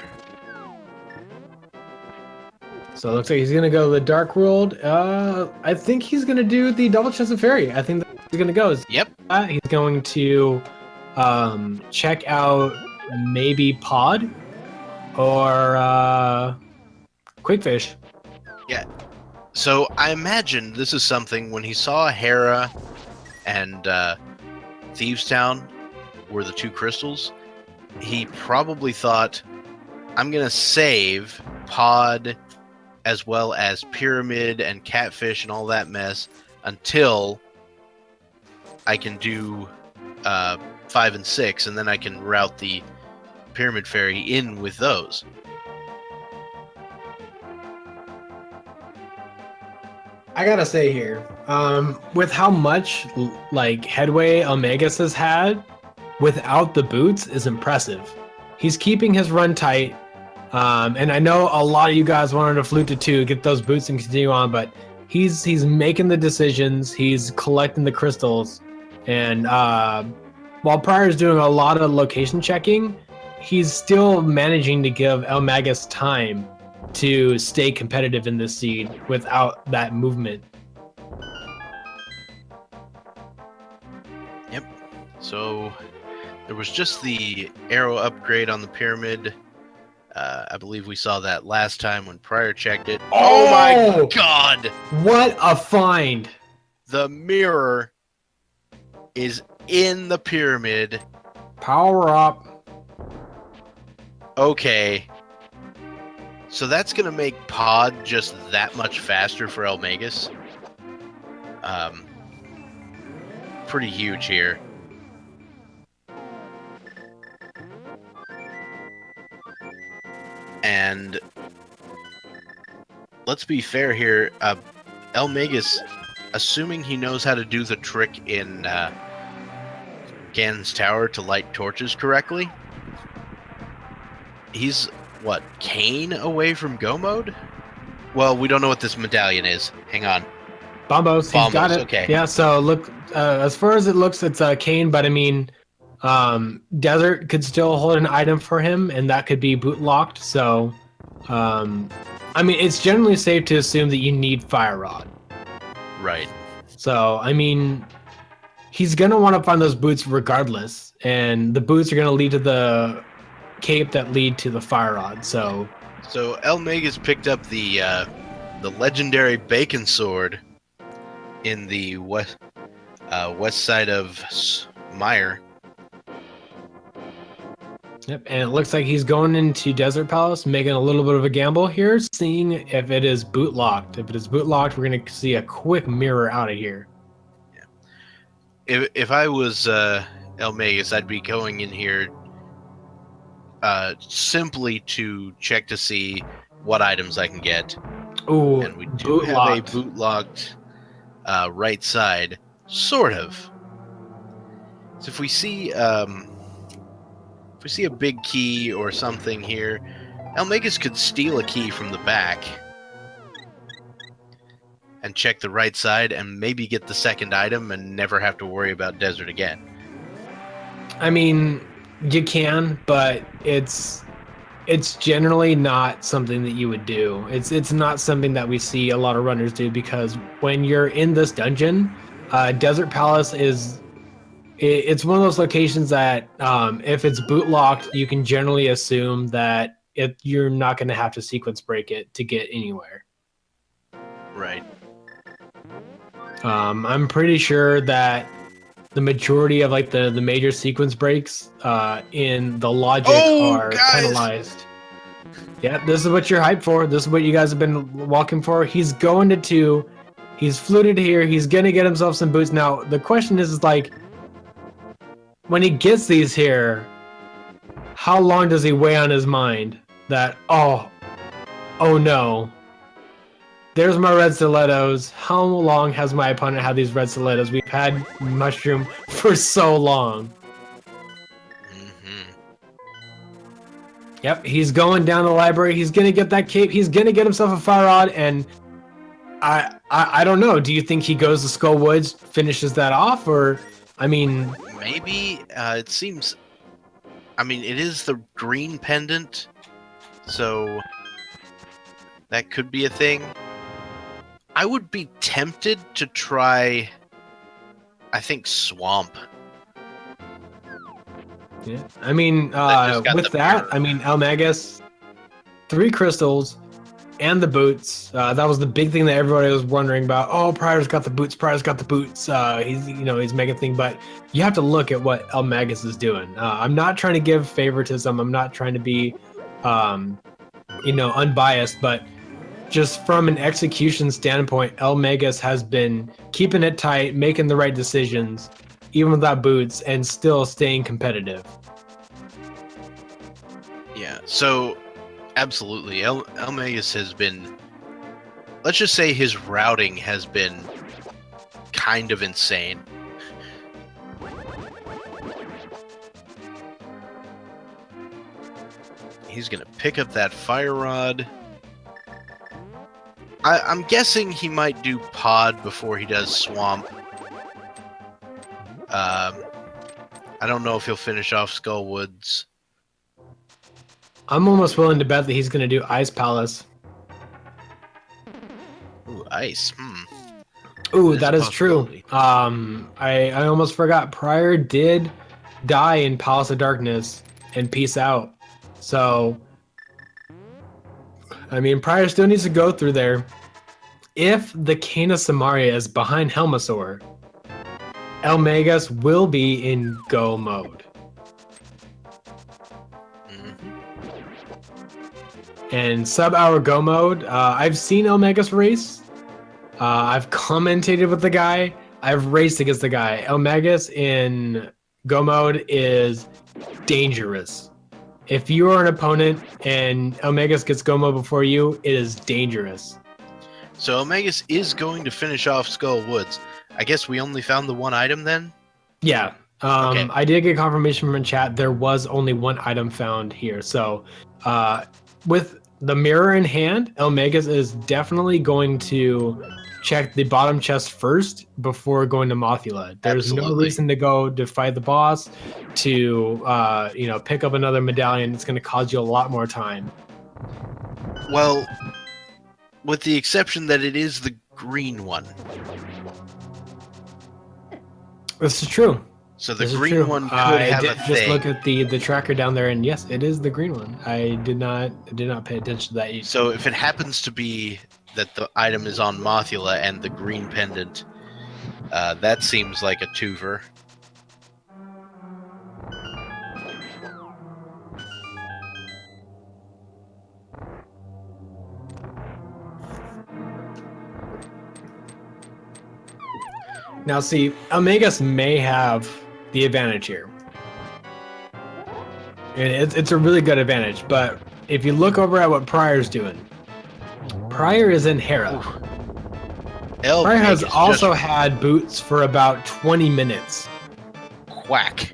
So it looks like he's gonna go the Dark World. I think he's gonna do the Double Chest of Fairy. I think that's what he's gonna go. Yep. He's going to check out maybe Pod or Quickfish. Yeah. So I imagine this is something when he saw Hera and Thieves Town were the 2 crystals, he probably thought, I'm gonna save Pod as well as Pyramid and Catfish and all that mess until I can do 5 and 6, and then I can route the Pyramid Fairy in with those. I gotta say here, with how much like headway eLmaGus has had without the boots is impressive. He's keeping his run tight, and I know a lot of you guys wanted to flute to 2, get those boots and continue on, but he's making the decisions, he's collecting the crystals, and while Prier's doing a lot of location checking, he's still managing to give eLmaGus time to stay competitive in this seed without that movement. Yep. So there was just the arrow upgrade on the pyramid. I believe we saw that last time when Prier checked it. Oh my god! What a find! The mirror is in the pyramid. Power up. Okay. So that's going to make Pod just that much faster for eLmaGus. Pretty huge here. And let's be fair here. eLmaGus, assuming he knows how to do the trick in Ganon's Tower to light torches correctly, he's... what, Kane away from go mode? Well, we don't know what this medallion is. Hang on. Bombos, he's got it. Okay. Yeah, so look, as far as it looks, it's Kane, but I mean, Desert could still hold an item for him, and that could be boot locked, so, I mean, it's generally safe to assume that you need Fire Rod. Right. So, I mean, he's going to want to find those boots regardless, and the boots are going to lead to the cape that lead to the Fire Rod, so eLmaGus picked up the legendary Bacon Sword in the west side of Mire. Yep, and it looks like he's going into Desert Palace, making a little bit of a gamble here, seeing if it is boot locked. If it is boot locked, we're going to see a quick mirror out of here. Yeah. If I was eLmaGus, I'd be going in here simply to check to see what items I can get. Ooh, and we do have locked. A boot locked right side, sort of. So if we see a big key or something here, eLmaGus could steal a key from the back and check the right side and maybe get the second item and never have to worry about Desert again. I mean, you can, but it's generally not something that you would do. It's not something that we see a lot of runners do, because when you're in this dungeon, Desert Palace it's one of those locations that if it's boot locked, you can generally assume that you're not going to have to sequence break it to get anywhere. Right. I'm pretty sure that the majority of like the major sequence breaks in the logic are penalized. Yeah, this is what you're hyped for. This is what you guys have been walking for. He's going to 2. He's fluted here. He's gonna get himself some boots. Now the question is like, when he gets these here, how long does he weigh on his mind that oh no, there's my red stilettos. How long has my opponent had these red stilettos? We've had Mushroom for so long. Mm-hmm. Yep, he's going down the library. He's gonna get that cape. He's gonna get himself a Fire Rod, and I don't know. Do you think he goes to Skull Woods, finishes that off, or I mean, maybe it seems. I mean, it is the green pendant, so that could be a thing. I would be tempted to try, I think, Swamp. Yeah. I mean, just got with the that, mirror. I mean, eLmaGus, 3 crystals, and the boots. That was the big thing that everybody was wondering about. Oh, Prior's got the boots. Pryor's got the boots. He's making a thing. But you have to look at what eLmaGus is doing. I'm not trying to give favoritism. I'm not trying to be, unbiased. But just from an execution standpoint, eLmaGus has been keeping it tight, making the right decisions, even without boots, and still staying competitive. Yeah, so absolutely. eLmaGus has been, let's just say his routing has been kind of insane. He's going to pick up that fire rod. I'm guessing he might do pod before he does swamp. I don't know if he'll finish off Skullwoods. I'm almost willing to bet that he's going to do Ice Palace. Ooh, ice. Ooh, that is true. I almost forgot. Prior did die in Palace of Darkness and peace out. So, I mean, Prior still needs to go through there. If the Cane of Samaria is behind Helmasaur, eLmaGus will be in go mode. And sub-hour go mode, I've seen eLmaGus race. I've commentated with the guy. I've raced against the guy. eLmaGus in go mode is dangerous. If you are an opponent and eLmaGus gets go mode before you, it is dangerous. So eLmaGus is going to finish off Skull Woods. I guess we only found the one item then? Yeah. Okay. I did get confirmation from chat. There was only one item found here. So with the mirror in hand, eLmaGus is definitely going to check the bottom chest first before going to Mothula. There's no reason to go to fight the boss, to pick up another medallion. It's going to cause you a lot more time. Well, with the exception that it is the green one. This is true. So the green one could have a thing. Just look at the tracker down there, and yes, it is the green one. I did not pay attention to that. So if it happens to be that the item is on Mothula and the green pendant, that seems like a twofer. Now, see, eLmaGus may have the advantage here. And it's a really good advantage, but if you look over at what Prior's doing, Prior is in Hera. Prior has also had boots for about 20 minutes. Quack.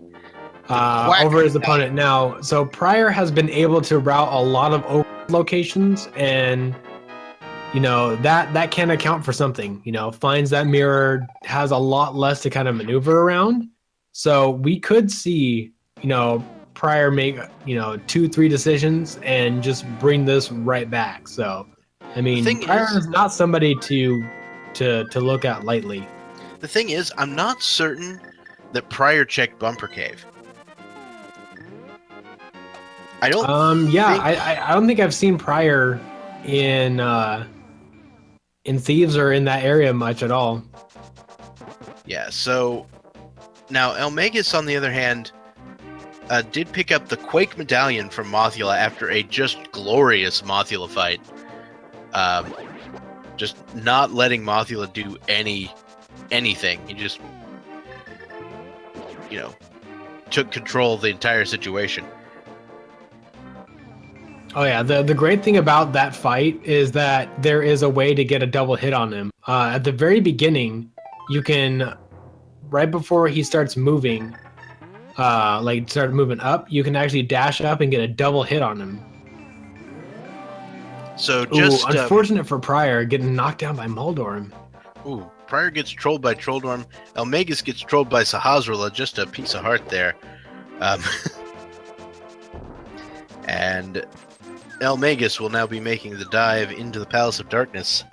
Over his opponent now. So Prior has been able to route a lot of locations, and that can account for something. Finds that mirror, has a lot less to kind of maneuver around. So we could see, Prior make 2-3 decisions and just bring this right back. So I mean, Prior is not somebody to look at lightly. The thing is, I'm not certain that Prior checked Bumper Cave. I don't. I don't think I've seen Prior in Thieves or in that area much at all. Yeah. So now eLmaGus, on the other hand, did pick up the Quake Medallion from Mothula after a just glorious Mothula fight. Just not letting Mothula do anything. He just, took control of the entire situation. Oh yeah, the great thing about that fight is that there is a way to get a double hit on him. At the very beginning, you can, right before he starts moving, start moving up, you can actually dash up and get a double hit on him. So just unfortunate for Prior getting knocked down by Moldorm. Prior gets trolled by Trolldorm. eLmaGus gets trolled by Sahasrahla. Just a piece of heart there. And eLmaGus will now be making the dive into the Palace of Darkness.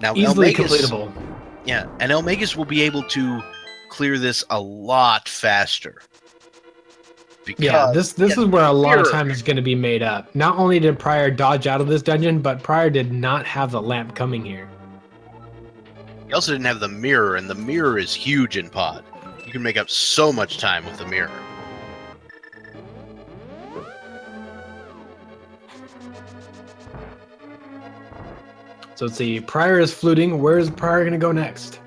Now, Easily eLmaGus, completable. yeah, and eLmaGus will be able to clear this a lot faster. Because Yeah, this is where a lot of time is going to be made up. Not only did Prier dodge out of this dungeon, but Prier did not have the lamp coming here. He also didn't have the mirror, and the mirror is huge in Pod. You can make up so much time with the mirror. So let's see, Prier is fluting. Where is Prier going to go next?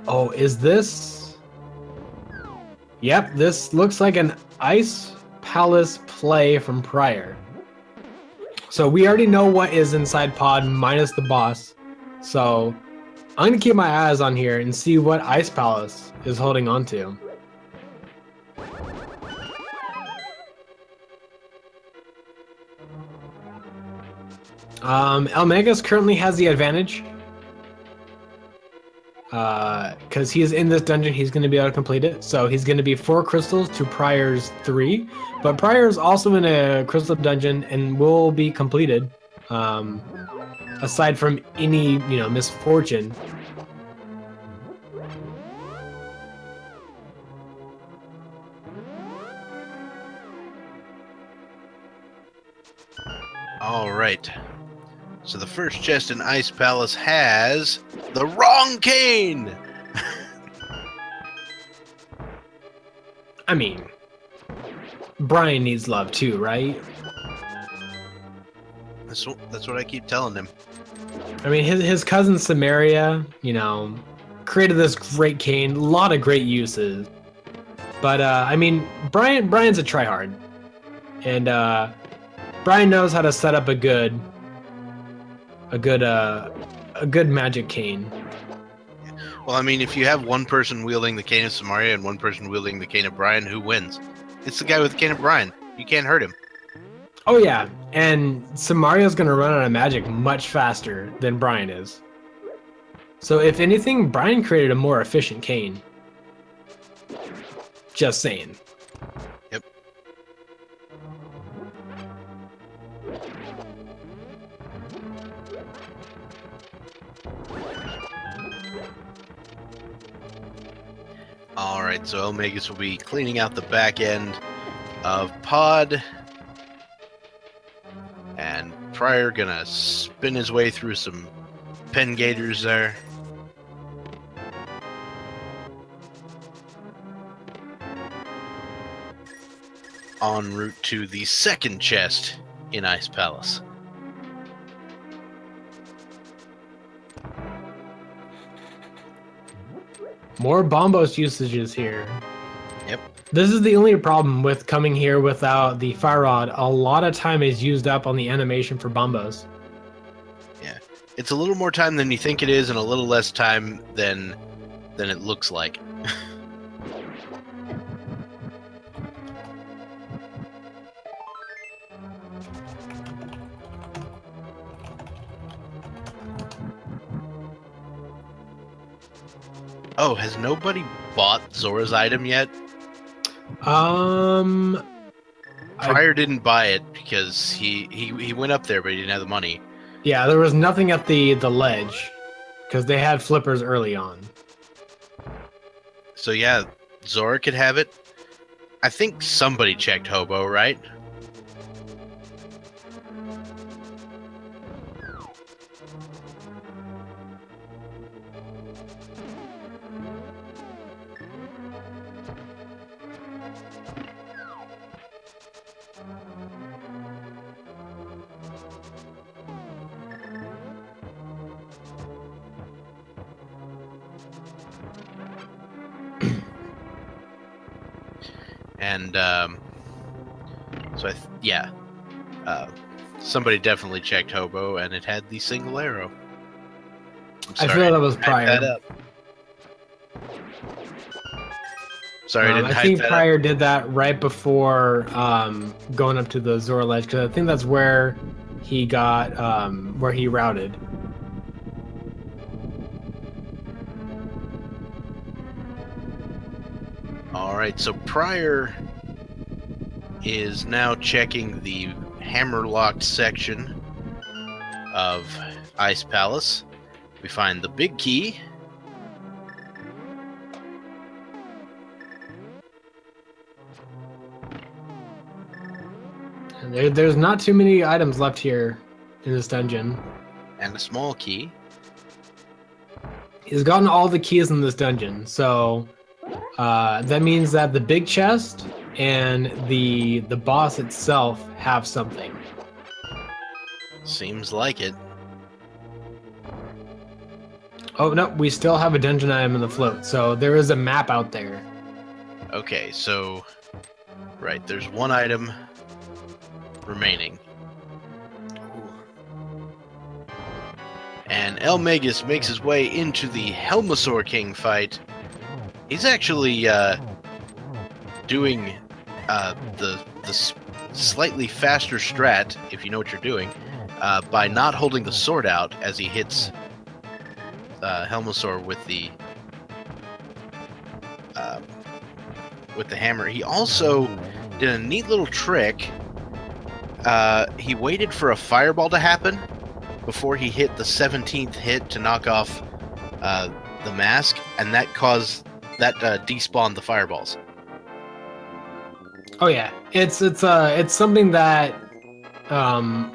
Oh, is this? Yep, this looks like an Ice Palace play from Prier. So we already know what is inside Pod minus the boss. So I'm going to keep my eyes on here and see what Ice Palace is holding on to. eLmaGus currently has the advantage. Because he's in this dungeon, he's going to be able to complete it. So he's going to be 4 crystals to Prier's 3. But Prier's also in a crystal dungeon and will be completed. Aside from any, misfortune. All right. So the first chest in Ice Palace has the wrong cane. I mean, Brian needs love too, right? That's what I keep telling him. I mean, his cousin Samaria, created this great cane, a lot of great uses. But I mean, Brian's a tryhard, and Brian knows how to set up a good magic cane. Well, I mean, if you have one person wielding the cane of Samaria and one person wielding the cane of Brian, who wins? It's the guy with the cane of Brian. You can't hurt him. Oh yeah, and Samaria's gonna run out of magic much faster than Brian is. So if anything, Brian created a more efficient cane. Just saying. Yep. Alright, so eLmaGus will be cleaning out the back end of Pod. And Prier gonna spin his way through some pen gators there. En route to the second chest in Ice Palace. More Bombos usages here. Yep. This is the only problem with coming here without the fire rod. A lot of time is used up on the animation for Bombos. Yeah. It's a little more time than you think it is and a little less time than it looks like. Oh, has nobody bought Zora's item yet? Prier didn't buy it because he went up there, but he didn't have the money. Yeah, there was nothing at the ledge because they had flippers early on. So yeah, Zora could have it. I think somebody checked Hobo, right? And so somebody definitely checked Hobo, and it had the single arrow. I feel that was Prier. That up. Sorry, I didn't I think hype that Prier up. did that right before going up to the Zora ledge because I think that's where he got where he routed. All right, so Prier is now checking the hammer-locked section of Ice Palace. We find the big key. And there's not too many items left here in this dungeon. And a small key. He's gotten all the keys in this dungeon, so that means that the big chest and the boss itself have something. Seems like it. Oh no, we still have a dungeon item in the float, so there is a map out there. Okay, so right, there's one item remaining. And eLmaGus makes his way into the Helmasaur King fight. He's actually doing the slightly faster strat, if you know what you're doing, by not holding the sword out as he hits Helmasaur with the hammer. He also did a neat little trick. He waited for a fireball to happen before he hit the 17th hit to knock off the mask, and that despawned the fireballs. Oh yeah, it's something that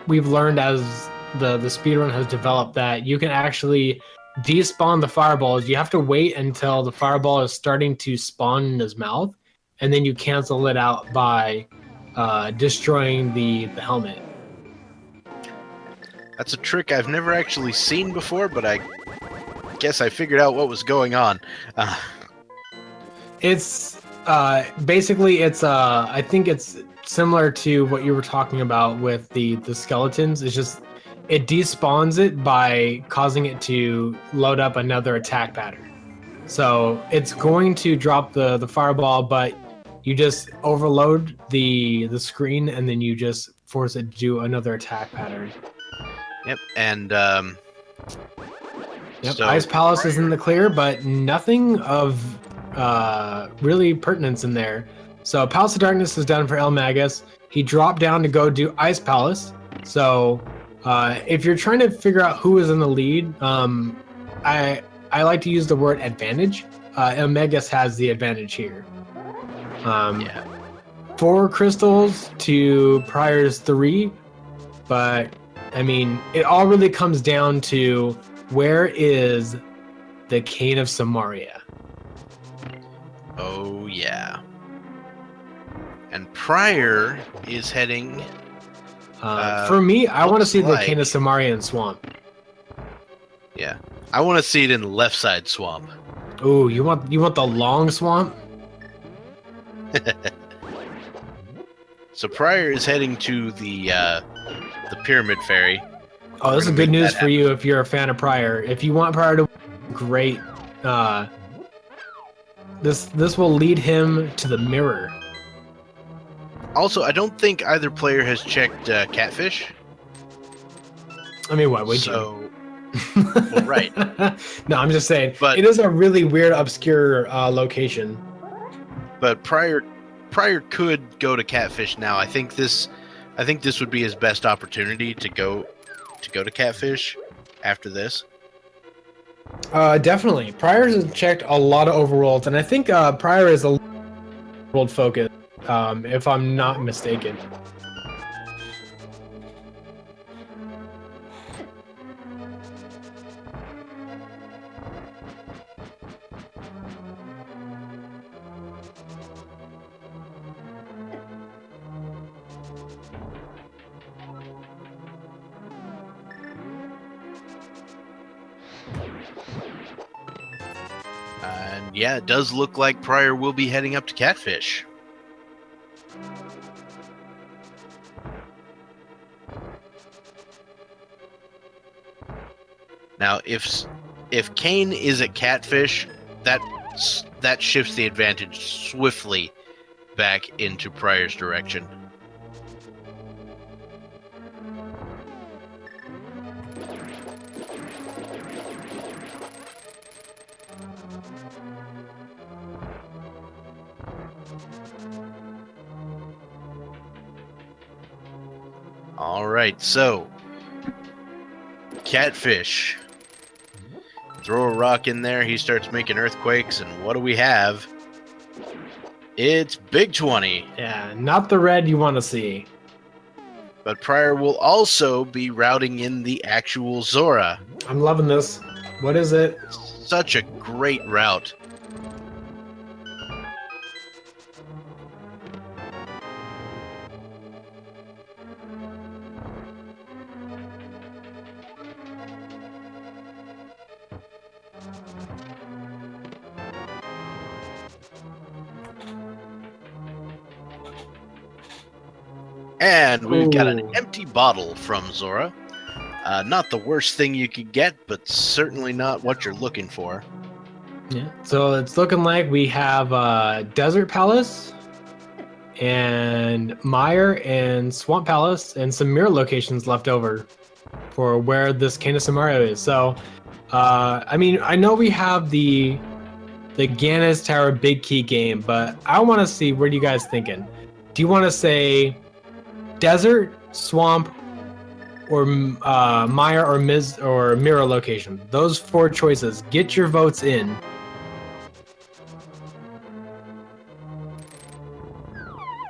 we've learned as the speedrun has developed, that you can actually despawn the fireballs. You have to wait until the fireball is starting to spawn in his mouth, and then you cancel it out by destroying the helmet. That's a trick I've never actually seen before, but I guess I figured out what was going on. It's basically I think it's similar to what you were talking about with the skeletons. It's just it despawns it by causing it to load up another attack pattern. So it's going to drop the fireball, but you just overload the screen and then you just force it to do another attack pattern. Yep, and yep, so Ice Palace is in the clear, but nothing of really pertinence in there. So Palace of Darkness is done for eLmaGus. He dropped down to go do Ice Palace. So if you're trying to figure out who is in the lead, I like to use the word advantage. eLmaGus has the advantage here. yeah. 4 crystals to Prier's 3, but I mean, it all really comes down to where is the Cane of Samaria? Oh yeah. And Prier is heading. For me, I want to see the like- Cane of Samaria in Swamp. Yeah, I want to see it in left side swamp. Ooh, you want the long swamp? So Prier is heading to the Pyramid Fairy. Oh, this is We're gonna good make news that for you if you're a fan of Prier. If you want Prier to great, this will lead him to the mirror. Also, I don't think either player has checked Catfish. I mean, why would So, you? well, right. No, I'm just saying. But- it is a really weird, obscure location. But Prier could go to Catfish now. I think this would be his best opportunity to go to Catfish after this. Definitely. Prior has checked a lot of overworlds, and I think Prier is a world focus, if I'm not mistaken. And yeah, it does look like Prier will be heading up to Catfish. Now, if Kane is at Catfish, that shifts the advantage swiftly back into Prier's direction. All right, so Catfish. Throw a rock in there, he starts making earthquakes, and what do we have? It's Big 20. Yeah, not the red you want to see. But Prier will also be routing in the actual Zora. I'm loving this. What is it? Such a great route. And we've got an empty bottle from Zora. Not the worst thing you could get, but certainly not what you're looking for. Yeah. So it's looking like we have Desert Palace and Mire and Swamp Palace and some mirror locations left over for where this Cane of Samaria is. So, I mean, I know we have the Ganis Tower Big Key game, but I want to see, what are you guys thinking? Do you want to say Desert, Swamp, or Mire or Mirror location? Those 4 choices. Get your votes in.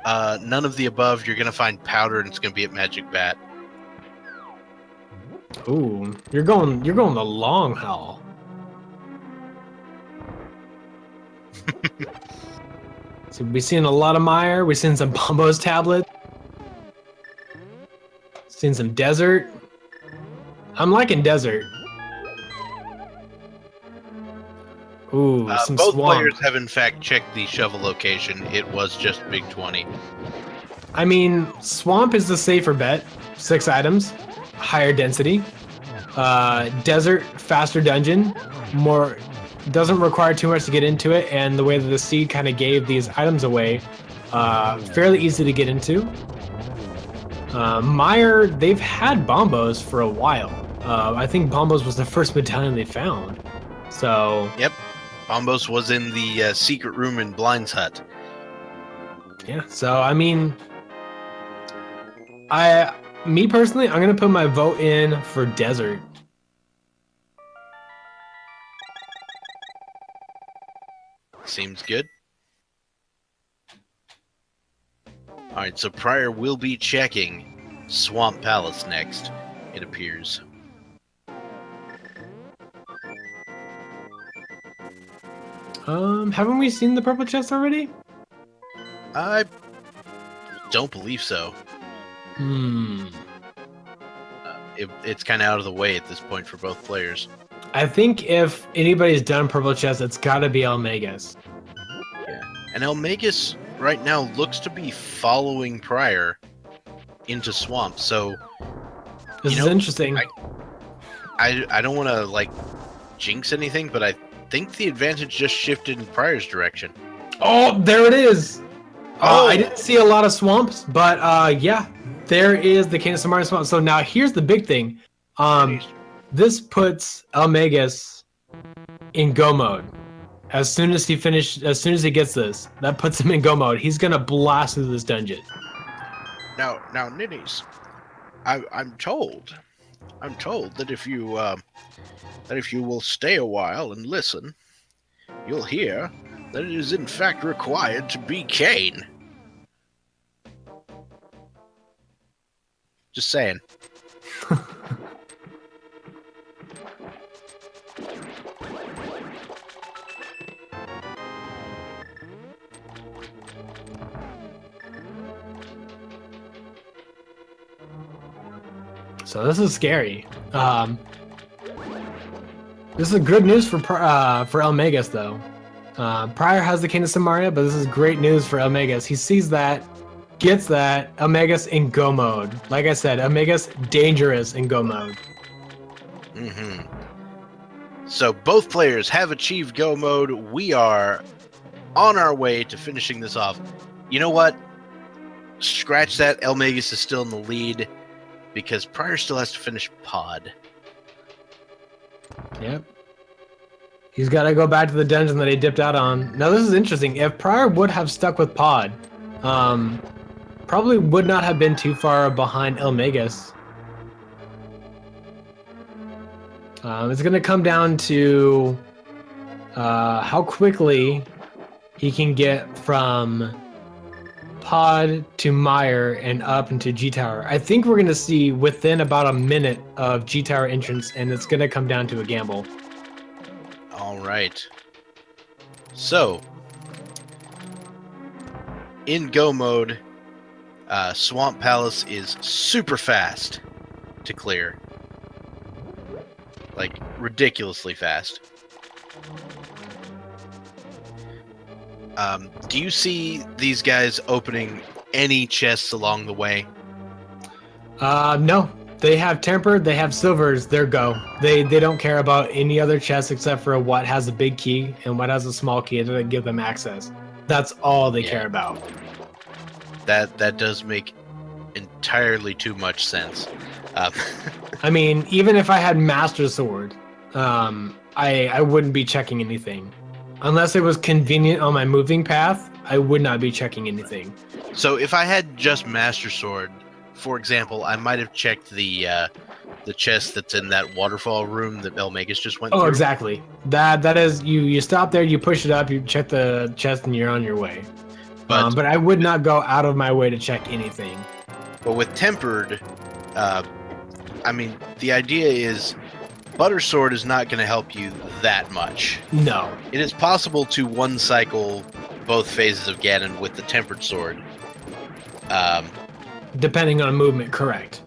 None of the above. You're gonna find powder, and it's gonna be at Magic Bat. Ooh, you're going the long haul. So we've seen a lot of Mire. We've seen some Bombo's tablet. Seen some Desert. I'm liking Desert. Ooh, some both Swamp. players have in fact checked the shovel location. It was just Big 20. I mean, Swamp is the safer bet. 6 items, higher density. Desert, faster dungeon, doesn't require too much to get into it, and the way that the seed kind of gave these items away, fairly easy to get into. Mire, they've had Bombos for a while. I think Bombos was the first medallion they found. So. Yep. Bombos was in the secret room in Blind's hut. Yeah, so I mean, me personally, I'm gonna put my vote in for Desert. Seems good. Alright, so Prier will be checking Swamp Palace next, it appears. Haven't we seen the purple chest already? I don't believe so. It's kind of out of the way at this point for both players. I think if anybody's done purple chest, it's got to be eLmaGus. Yeah, and eLmaGus right now looks to be following Prier into Swamp. So this is interesting. I don't want to like jinx anything, but I think the advantage just shifted in Prier's direction. Oh, there it is. I didn't see a lot of swamps, but yeah, there is the Cane of Samaria swamp. So now here's the big thing. This puts eLmaGus in go mode. As soon as he gets this, that puts him in go mode. He's gonna blast through this dungeon. Now, Ninnies, I'm told that if you will stay a while and listen, you'll hear that it is in fact required to be Kane. Just saying. So this is scary. This is good news for eLmaGus though. Prier has the Cane of Samaria, but this is great news for eLmaGus. He sees that, gets that, eLmaGus in go mode. Like I said, eLmaGus dangerous in go mode. So both players have achieved go mode. We are on our way to finishing this off. You know what? Scratch that. eLmaGus is still in the lead because Prier still has to finish Pod. Yep. He's got to go back to the dungeon that he dipped out on. Now this is interesting. If Prier would have stuck with Pod, probably would not have been too far behind eLmaGus. It's going to come down to how quickly he can get from Pod to Mire and up into G Tower. I think we're going to see within about a minute of G Tower entrance, and it's going to come down to a gamble. All right. So, in go mode, Swamp Palace is super fast to clear. Like, ridiculously fast. Do you see these guys opening any chests along the way? No. They have tempered, they have silvers, they're go. They don't care about any other chests except for what has a big key and what has a small key to give them access. That's all they care about. That does make entirely too much sense. I mean, even if I had Master Sword, I wouldn't be checking anything. Unless it was convenient on my moving path, I would not be checking anything. So if I had just Master Sword, for example, I might have checked the chest that's in that waterfall room that eLmaGus just went through. Oh, exactly. That is, you stop there, you push it up, you check the chest, and you're on your way. But I would not go out of my way to check anything. But with Tempered, I mean, the idea is Butter Sword is not going to help you that much. No. It is possible to one cycle both phases of Ganon with the Tempered Sword. Depending on movement, correct.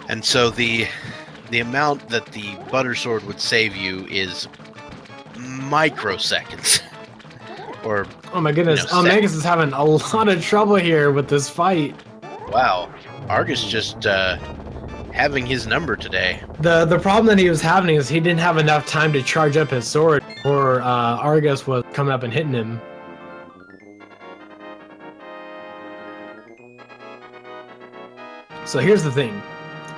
And so the amount that the Butter Sword would save you is microseconds. Or oh my goodness, eLmaGus is having a lot of trouble here with this fight. Wow, Argus just having his number today. The problem that he was having is he didn't have enough time to charge up his sword, or Argus was coming up and hitting him. So here's the thing.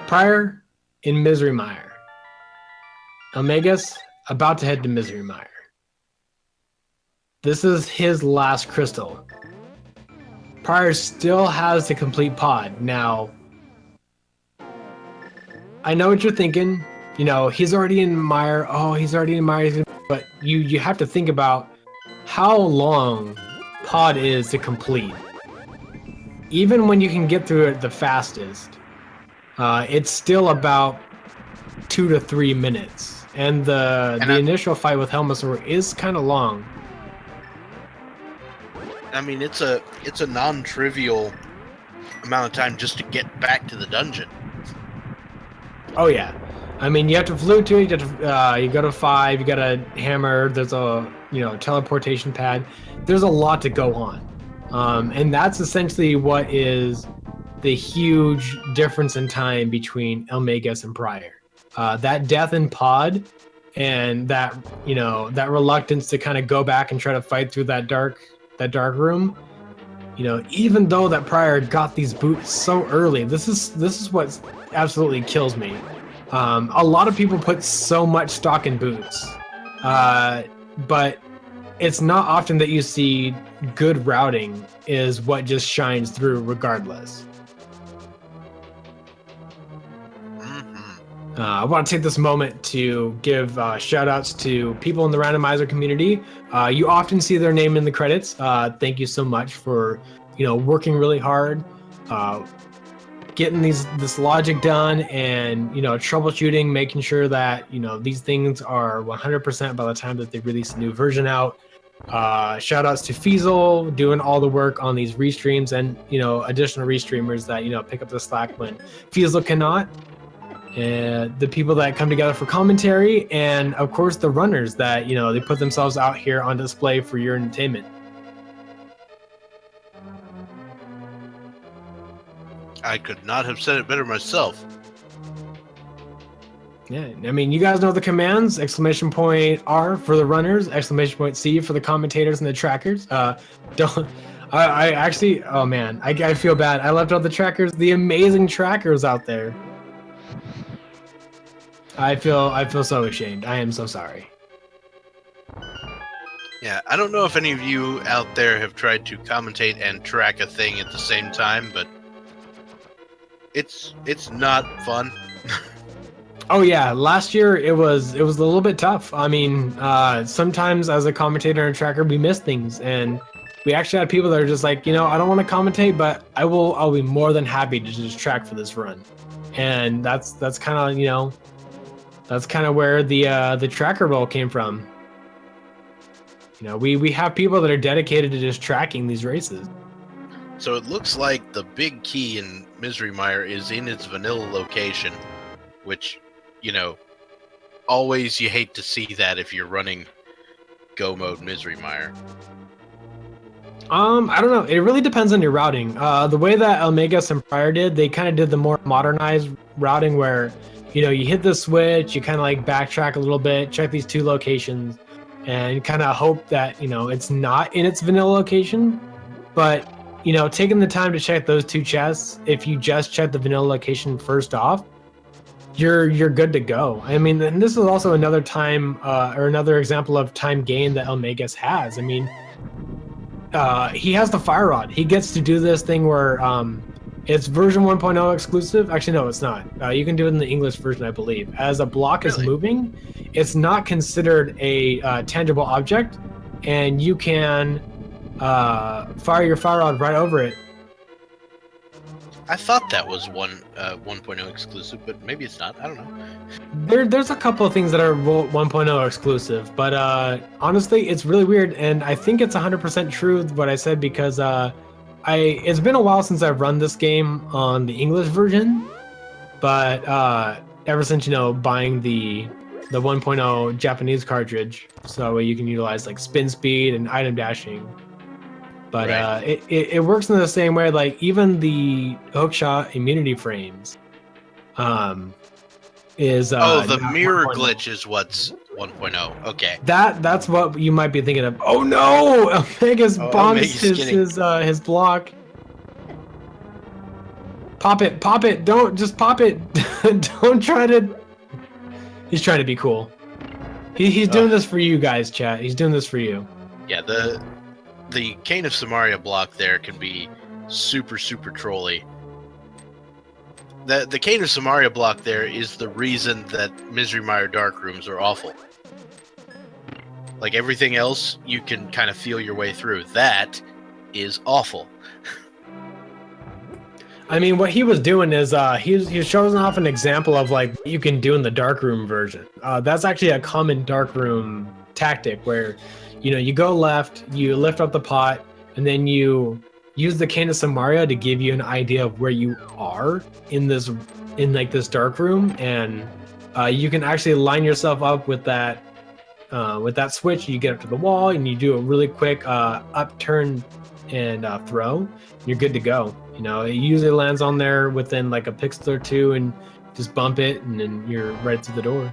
Prior in Misery Mire. eLmaGus about to head to Misery Mire. This is his last crystal. Prior still has the complete pod. Now, I know what you're thinking. You know, he's already in Mire. Oh, he's already in Mire. But you have to think about how long pod is to complete. Even when you can get through it the fastest, it's still about 2 to 3 minutes. And the initial fight with Helmasaur is kind of long. I mean, it's a non-trivial amount of time just to get back to the dungeon. Oh yeah, I mean you have to flute to it. You go to 5. You got a hammer. There's a teleportation pad. There's a lot to go on, and that's essentially what is the huge difference in time between eLmaGus and Prior. That death in pod, and that that reluctance to kind of go back and try to fight through that dark room. Even though that Prior got these boots so early, this is what absolutely kills me. A lot of people put so much stock in boots, but it's not often that you see good routing is what just shines through regardless. I want to take this moment to give shout outs to people in the randomizer community. You often see their name in the credits. Thank you so much for working really hard, getting this logic done, and troubleshooting, making sure that these things are 100% by the time that they release a new version out. Shout outs to Feasel doing all the work on these restreams, and additional restreamers that pick up the slack when Feasel cannot. And the people that come together for commentary, and of course the runners that they put themselves out here on display for your entertainment. I could not have said it better myself. Yeah, I mean, you guys know the commands: !R for the runners, !C for the commentators and the trackers. I actually, oh man, I feel bad. I left out the trackers, the amazing trackers out there. I feel so ashamed. I am so sorry. Yeah, I don't know if any of you out there have tried to commentate and track a thing at the same time, but it's not fun. Oh yeah, last year it was a little bit tough. I mean, sometimes as a commentator and tracker, we miss things, and we actually had people that are just like, I don't want to commentate, but I'll be more than happy to just track for this run, and that's kind of that's kind of where the tracker role came from. We have people that are dedicated to just tracking these races. So it looks like the big key in Misery Mire is in its vanilla location, which, always you hate to see that if you're running Go mode Misery Mire. I don't know. It really depends on your routing. The way that eLmaGus and Prier did, they kind of did the more modernized routing where, you hit the switch, you kind of like backtrack a little bit, check these two locations, and kind of hope that, it's not in its vanilla location. But, taking the time to check those two chests, if you just check the vanilla location first off, you're good to go. I mean, and this is also another time or another example of time gain that eLmaGus has. I mean, he has the fire rod. He gets to do this thing where it's version 1.0 exclusive. Actually, no, it's not. You can do it in the English version, I believe. As a block is moving, it's not considered a tangible object, and you can fire your fire rod right over it. I thought that was 1.0 exclusive, but maybe it's not. I don't know. There's a couple of things that are 1.0 exclusive, but honestly, it's really weird, and I think it's 100% true what I said because it's been a while since I've run this game on the English version, but ever since buying the 1.0 Japanese cartridge, so you can utilize like spin speed and item dashing. But right. It works in the same way. Like even the hookshot immunity frames, is the mirror 1.0. Glitch is what's 1.0. Okay. That's what you might be thinking of. Oh no! eLmaGus bonks his block. Pop it! Don't just pop it! Don't try to. He's trying to be cool. He's doing this for you guys, chat. He's doing this for you. Yeah, the Cane of Samaria block there can be super, super trolly. The Cane of Samaria block there is the reason that Misery Mire Dark Rooms are awful. Like everything else, you can kind of feel your way through. That is awful. I mean, what he was doing is he was showing off an example of like what you can do in the Dark Room version. That's actually a common Dark Room tactic where you go left, you lift up the pot, and then you use the Cane of Samaria to give you an idea of where you are in this dark room, and you can actually line yourself up with that switch. You get up to the wall, and you do a really quick upturn and throw. You're good to go. It usually lands on there within like a pixel or two, and just bump it, and then you're right to the door.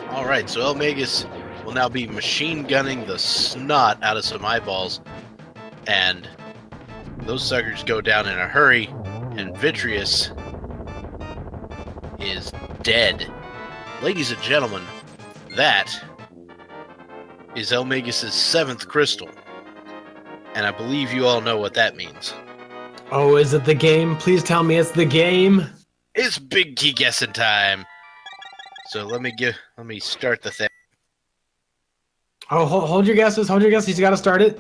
All right, so eLmaGus will now be machine gunning the snot out of some eyeballs, and those suckers go down in a hurry, and Vitreous is dead. Ladies and gentlemen, that is eLmaGus' 7th crystal, and I believe you all know what that means. Oh, is it the game? Please tell me it's the game. It's big key guessing time. So let me start the thing. Oh, hold your guesses. Hold your guesses. He's got to start it.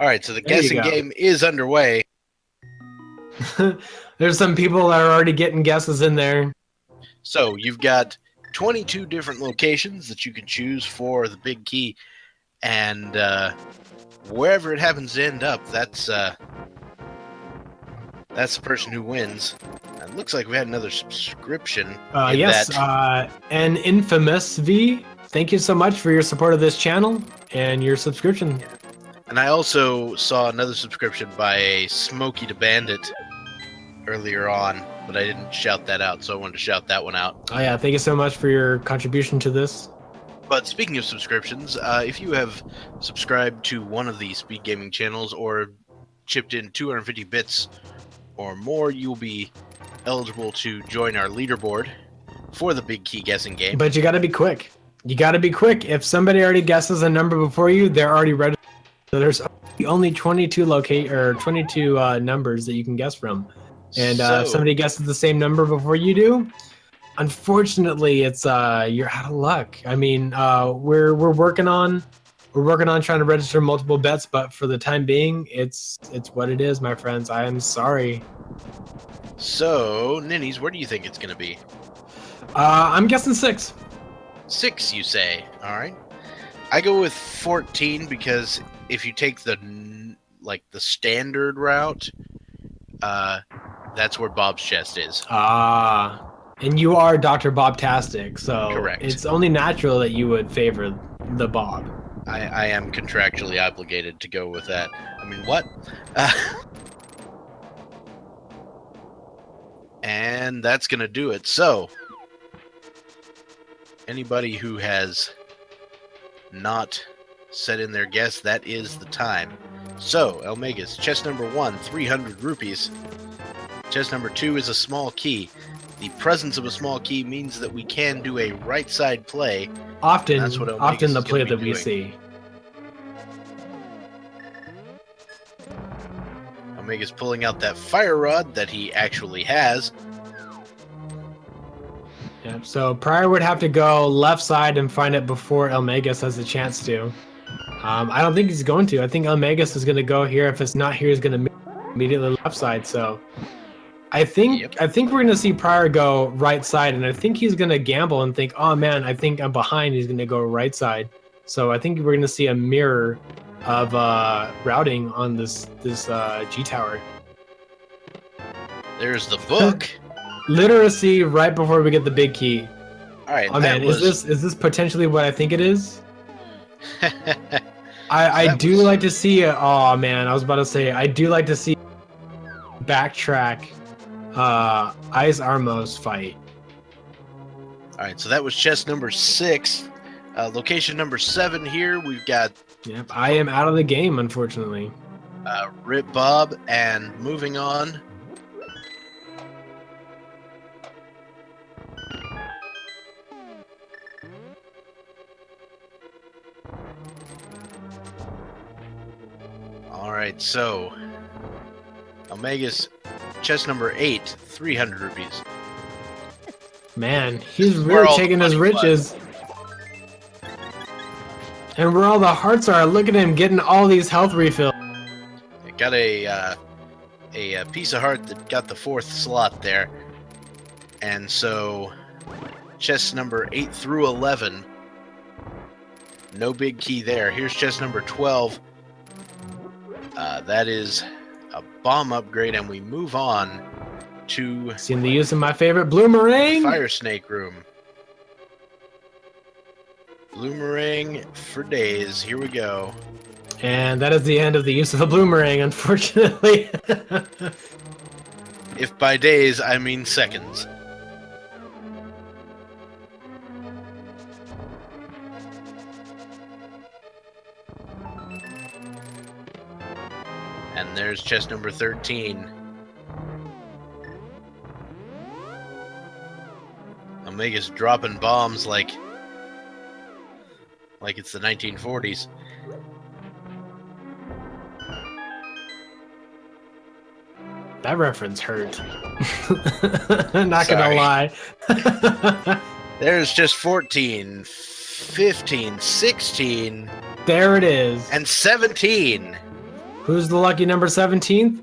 All right, so the guessing game is underway. There's some people that are already getting guesses in there. So you've got 22 different locations that you can choose for the big key, and wherever it happens to end up, that's the person who wins. It looks like we had another subscription. Yes, an Infamous V. Thank you so much for your support of this channel and your subscription. And I also saw another subscription by a Smokey the Bandit earlier on, but I didn't shout that out, so I wanted to shout that one out. Oh yeah, thank you so much for your contribution to this. But speaking of subscriptions, if you have subscribed to one of these speed gaming channels or chipped in 250 bits or more, you'll be eligible to join our leaderboard for the big key guessing game. But you gotta be quick. You got to be quick. If somebody already guesses a number before you, they're already ready. So there's only 22 numbers that you can guess from. And if somebody guesses the same number before you do, unfortunately, it's you're out of luck. I mean, we're working on trying to register multiple bets, but for the time being, it's what it is, my friends. I am sorry. So, Ninnies, where do you think it's gonna be? I'm guessing 6. 6, you say? All right. I go with 14 because if you take the standard route, that's where Bob's chest is. And you are Dr. Bob-tastic, so correct. It's only natural that you would favor the Bob. I am contractually obligated to go with that. I mean, what? And that's gonna do it. So, anybody who has not set in their guess, that is the time. So, eLmaGus, chest number 1, 300 rupees. Chest number 2 is a small key. The presence of a small key means that we can do a right side play. Often that's the play that we see. eLmaGus pulling out that fire rod that he actually has. Yep, so Prier would have to go left side and find it before eLmaGus has a chance to. I don't think he's going to. I think eLmaGus is going to go here. If it's not here, he's going to immediately left side. So I think we're going to see Prier go right side, and I think he's going to gamble and think, oh man, I think I'm behind. He's going to go right side. So I think we're going to see a mirror of routing on this G tower. There's the book. Literacy right before we get the big key. All right. Oh man, is this potentially what I think it is? I do like to see it. Oh man, I was about to say I do like to see backtrack Ice Armos fight. All right, so that was chest number 6. Location number 7 here, we've got... Yep, I am out of the game, unfortunately. Rip Bob, and moving on... Alright, so... eLmaGus, chest number 8, 300 rupees. Man, he's really taking his riches. And where all the hearts are, look at him getting all these health refills. It got a piece of heart that got the 4th slot there. And so, chest number 8 through 11. No big key there. Here's chest number 12. That is a bomb upgrade, and we move on to... Seeing the use of my favorite Bloomerang. Fire Snake Room. Bloomerang for days. Here we go. And that is the end of the use of a Bloomerang, unfortunately. If by days, I mean seconds. And there's chest number 13. eLmaGus dropping bombs like it's the 1940s. That reference hurt. Not gonna lie. There's just 14, 15, 16. There it is. And 17. Who's the lucky number 17th?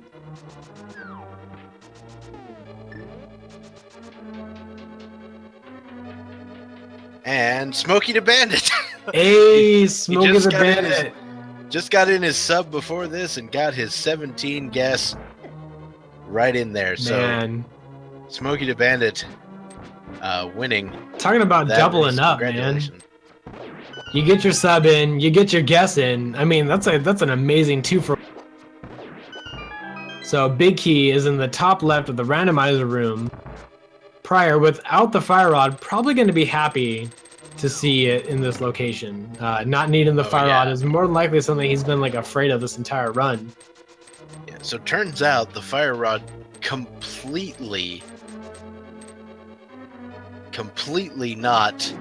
And Smokey the Bandit. Hey, Smokey the Bandit. Just got in his sub before this and got his 17 guess right in there. Man. So Smokey the Bandit winning. Talking about doubling up, man. You get your sub in, you get your guess in. I mean, that's an amazing 2 for. So Big Key is in the top left of the randomizer room. Prier, without the fire rod, probably going to be happy to see it in this location. Not needing the fire rod is more than likely something he's been like afraid of this entire run. Yeah, so turns out the fire rod completely not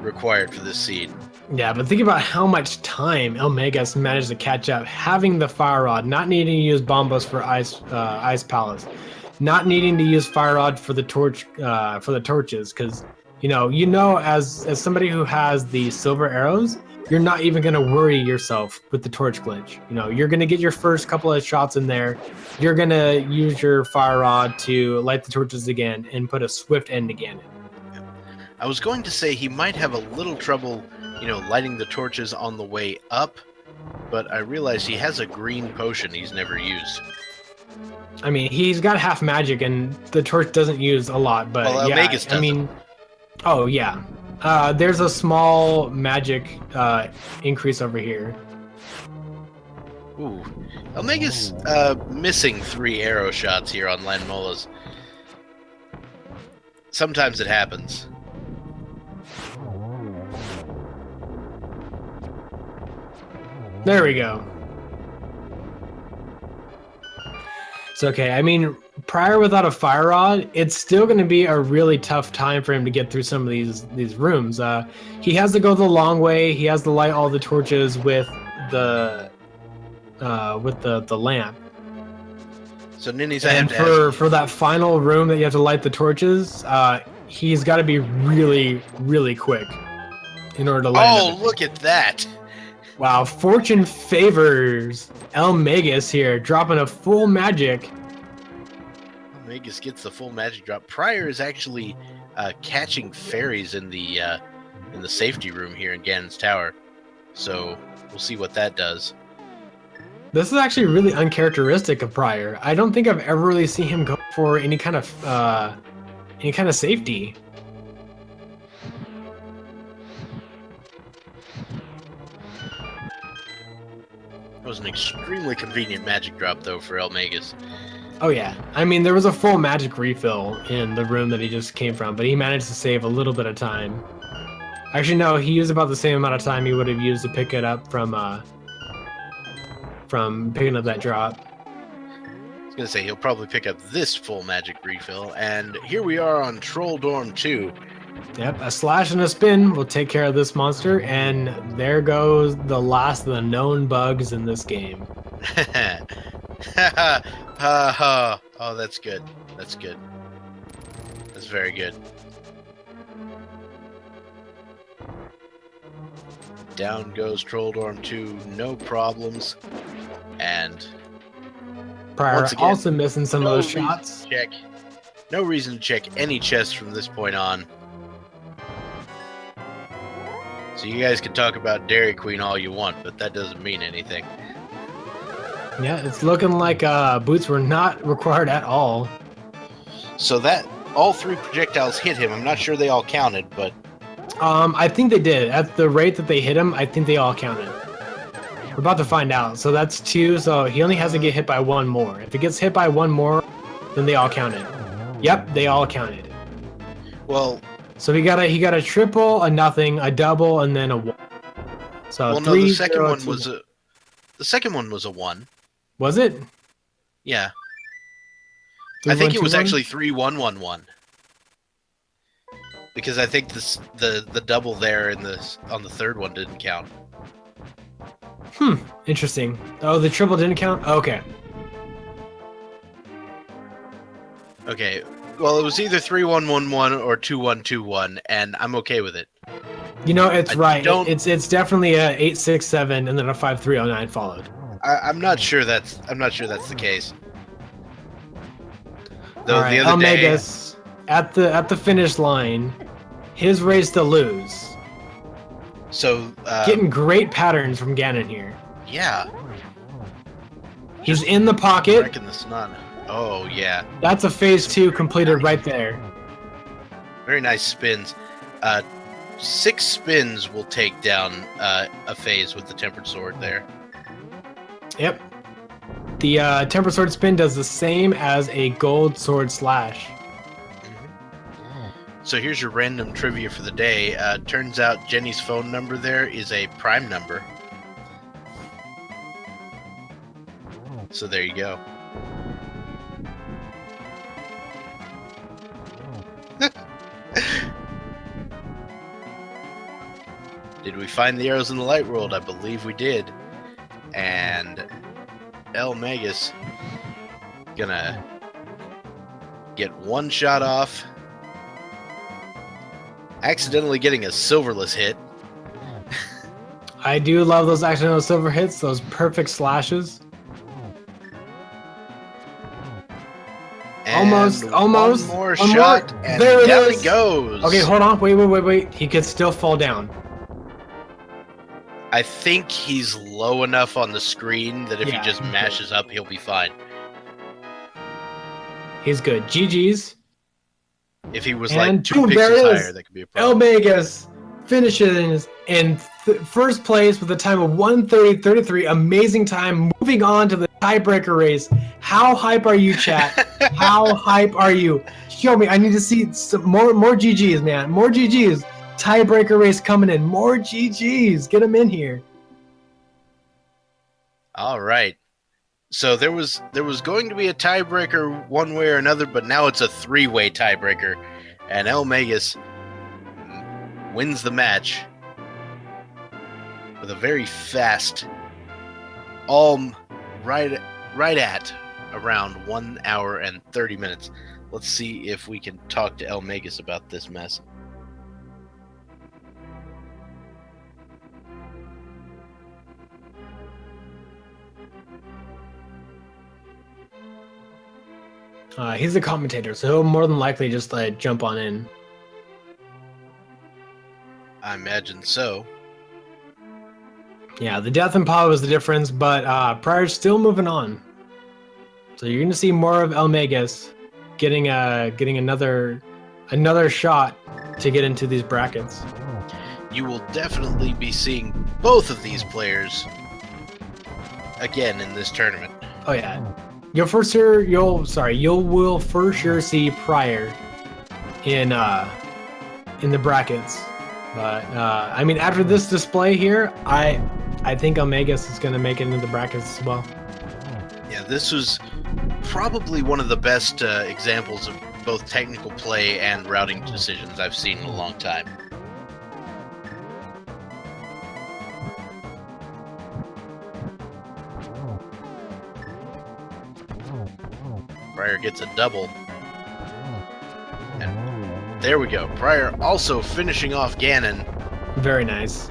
required for this scene. Yeah, but think about how much time eLmaGus managed to catch up, having the fire rod, not needing to use bombos for ice palace, not needing to use fire rod for the torches, because as somebody who has the silver arrows, you're not even gonna worry yourself with the torch glitch. You're gonna get your first couple of shots in there. You're gonna use your fire rod to light the torches again and put a swift end again. I was going to say he might have a little trouble, lighting the torches on the way up, but I realized he has a green potion he's never used. I mean, he's got half magic, and the torch doesn't use a lot, but well, yeah, eLmaGus doesn't. I mean, oh yeah. There's a small magic increase over here. Ooh. eLmaGus missing 3 arrow shots here on Landmola's. Sometimes it happens. There we go. It's okay. I mean, Prier without a fire rod, it's still going to be a really tough time for him to get through some of these rooms. He has to go the long way. He has to light all the torches with the lamp. So Ninnies, and for that final room that you have to light the torches, he's got to be really, really quick in order to land. Oh, look at that! Wow, fortune favors eLmaGus here, dropping a full magic. eLmaGus gets the full magic drop. Prier is actually catching fairies in the safety room here in Ganon's Tower, so we'll see what that does. This is actually really uncharacteristic of Prier. I don't think I've ever really seen him go for any kind of safety. It was an extremely convenient magic drop, though, for eLmaGus. Oh yeah, I mean there was a full magic refill in the room that he just came from, but he managed to save a little bit of time. Actually, no, he used about the same amount of time he would have used to pick it up from picking up that drop. I was gonna say he'll probably pick up this full magic refill, and here we are on Troll Dorm 2. Yep, a slash and a spin will take care of this monster, and there goes the last of the known bugs in this game. Oh, that's good. That's good. That's very good. Down goes Troll Dorm 2, no problems. And Prier once again, also missing some of those shots. No reason to check any chests from this point on. So you guys can talk about Dairy Queen all you want, but that doesn't mean anything. Yeah, it's looking like boots were not required at all. So that all 3 projectiles hit him. I'm not sure they all counted, but I think they did. At the rate that they hit him, I think they all counted. We're about to find out. So that's 2, so he only has to get hit by 1 more. If he gets hit by 1 more, then they all counted. Yep, they all counted. Well, so he got a triple, a nothing, a double, and then a 1. So well, 3, no, the second 0, one 2. was the second one was a 1. Was it? Yeah. 3, I think 1, it was 2, 1? actually 3 1 1 1. Because I think the double there on the third one didn't count. Interesting. Oh, the triple didn't count? Okay. Okay. Well, it was either 3 1 1 1 or 2 1 2 1, and I'm okay with it. It's right. It's definitely a 8 6 7 and then a 5 3 0 9 followed. I'm not sure that's the case. Though All right, the other day, eLmaGus at the finish line, his race to lose. so Getting great patterns from Ganon here. yeah, He's in the pocket. wrecking the snot. Oh yeah, That's a phase 2 completed right there. very nice spins. 6 spins will take down a phase with the tempered sword there. Yep. The temper sword spin does the same as a gold sword slash. So here's your random trivia for the day. Turns out Jenny's phone number there is a prime number. So there you go. Did we find the arrows in the light world? I believe we did. And eLmaGus gonna get one shot off, accidentally getting a silverless hit. I do love those accidental silver hits, those perfect slashes. And almost. One more shot, and there down it he goes. Okay, hold on. Wait. He could still fall down. I think he's low enough on the screen that if he just mashes up, he'll be fine. He's good. GG's. If he was and like 2 pixels higher, that could be a problem. eLmaGus finishes in first place with a time of 1:30.33. Amazing time. Moving on to the tiebreaker race. How hype are you, chat? How hype are you? Show me. I need to see some more GGs, man. More GGs. Tiebreaker race coming in. More GGs. Get them in here. All right. So there was going to be a tiebreaker one way or another, but now it's a 3-way tiebreaker, and eLmaGus wins the match with a very fast, right at around 1 hour and 30 minutes. Let's see if we can talk to eLmaGus about this mess. He's the commentator, so he'll more than likely just jump on in. I imagine so. Yeah, the death and pod was the difference, but Prier's still moving on. So you're gonna see more of eLmaGus getting another shot to get into these brackets. You will definitely be seeing both of these players again in this tournament. Oh yeah. You will for sure see Prier in the brackets. But I mean, after this display here, I think eLmaGus is going to make it into the brackets as well. Yeah, this was probably one of the best examples of both technical play and routing decisions I've seen in a long time. Prier gets a double. And there we go. Prier also finishing off Ganon. Very nice.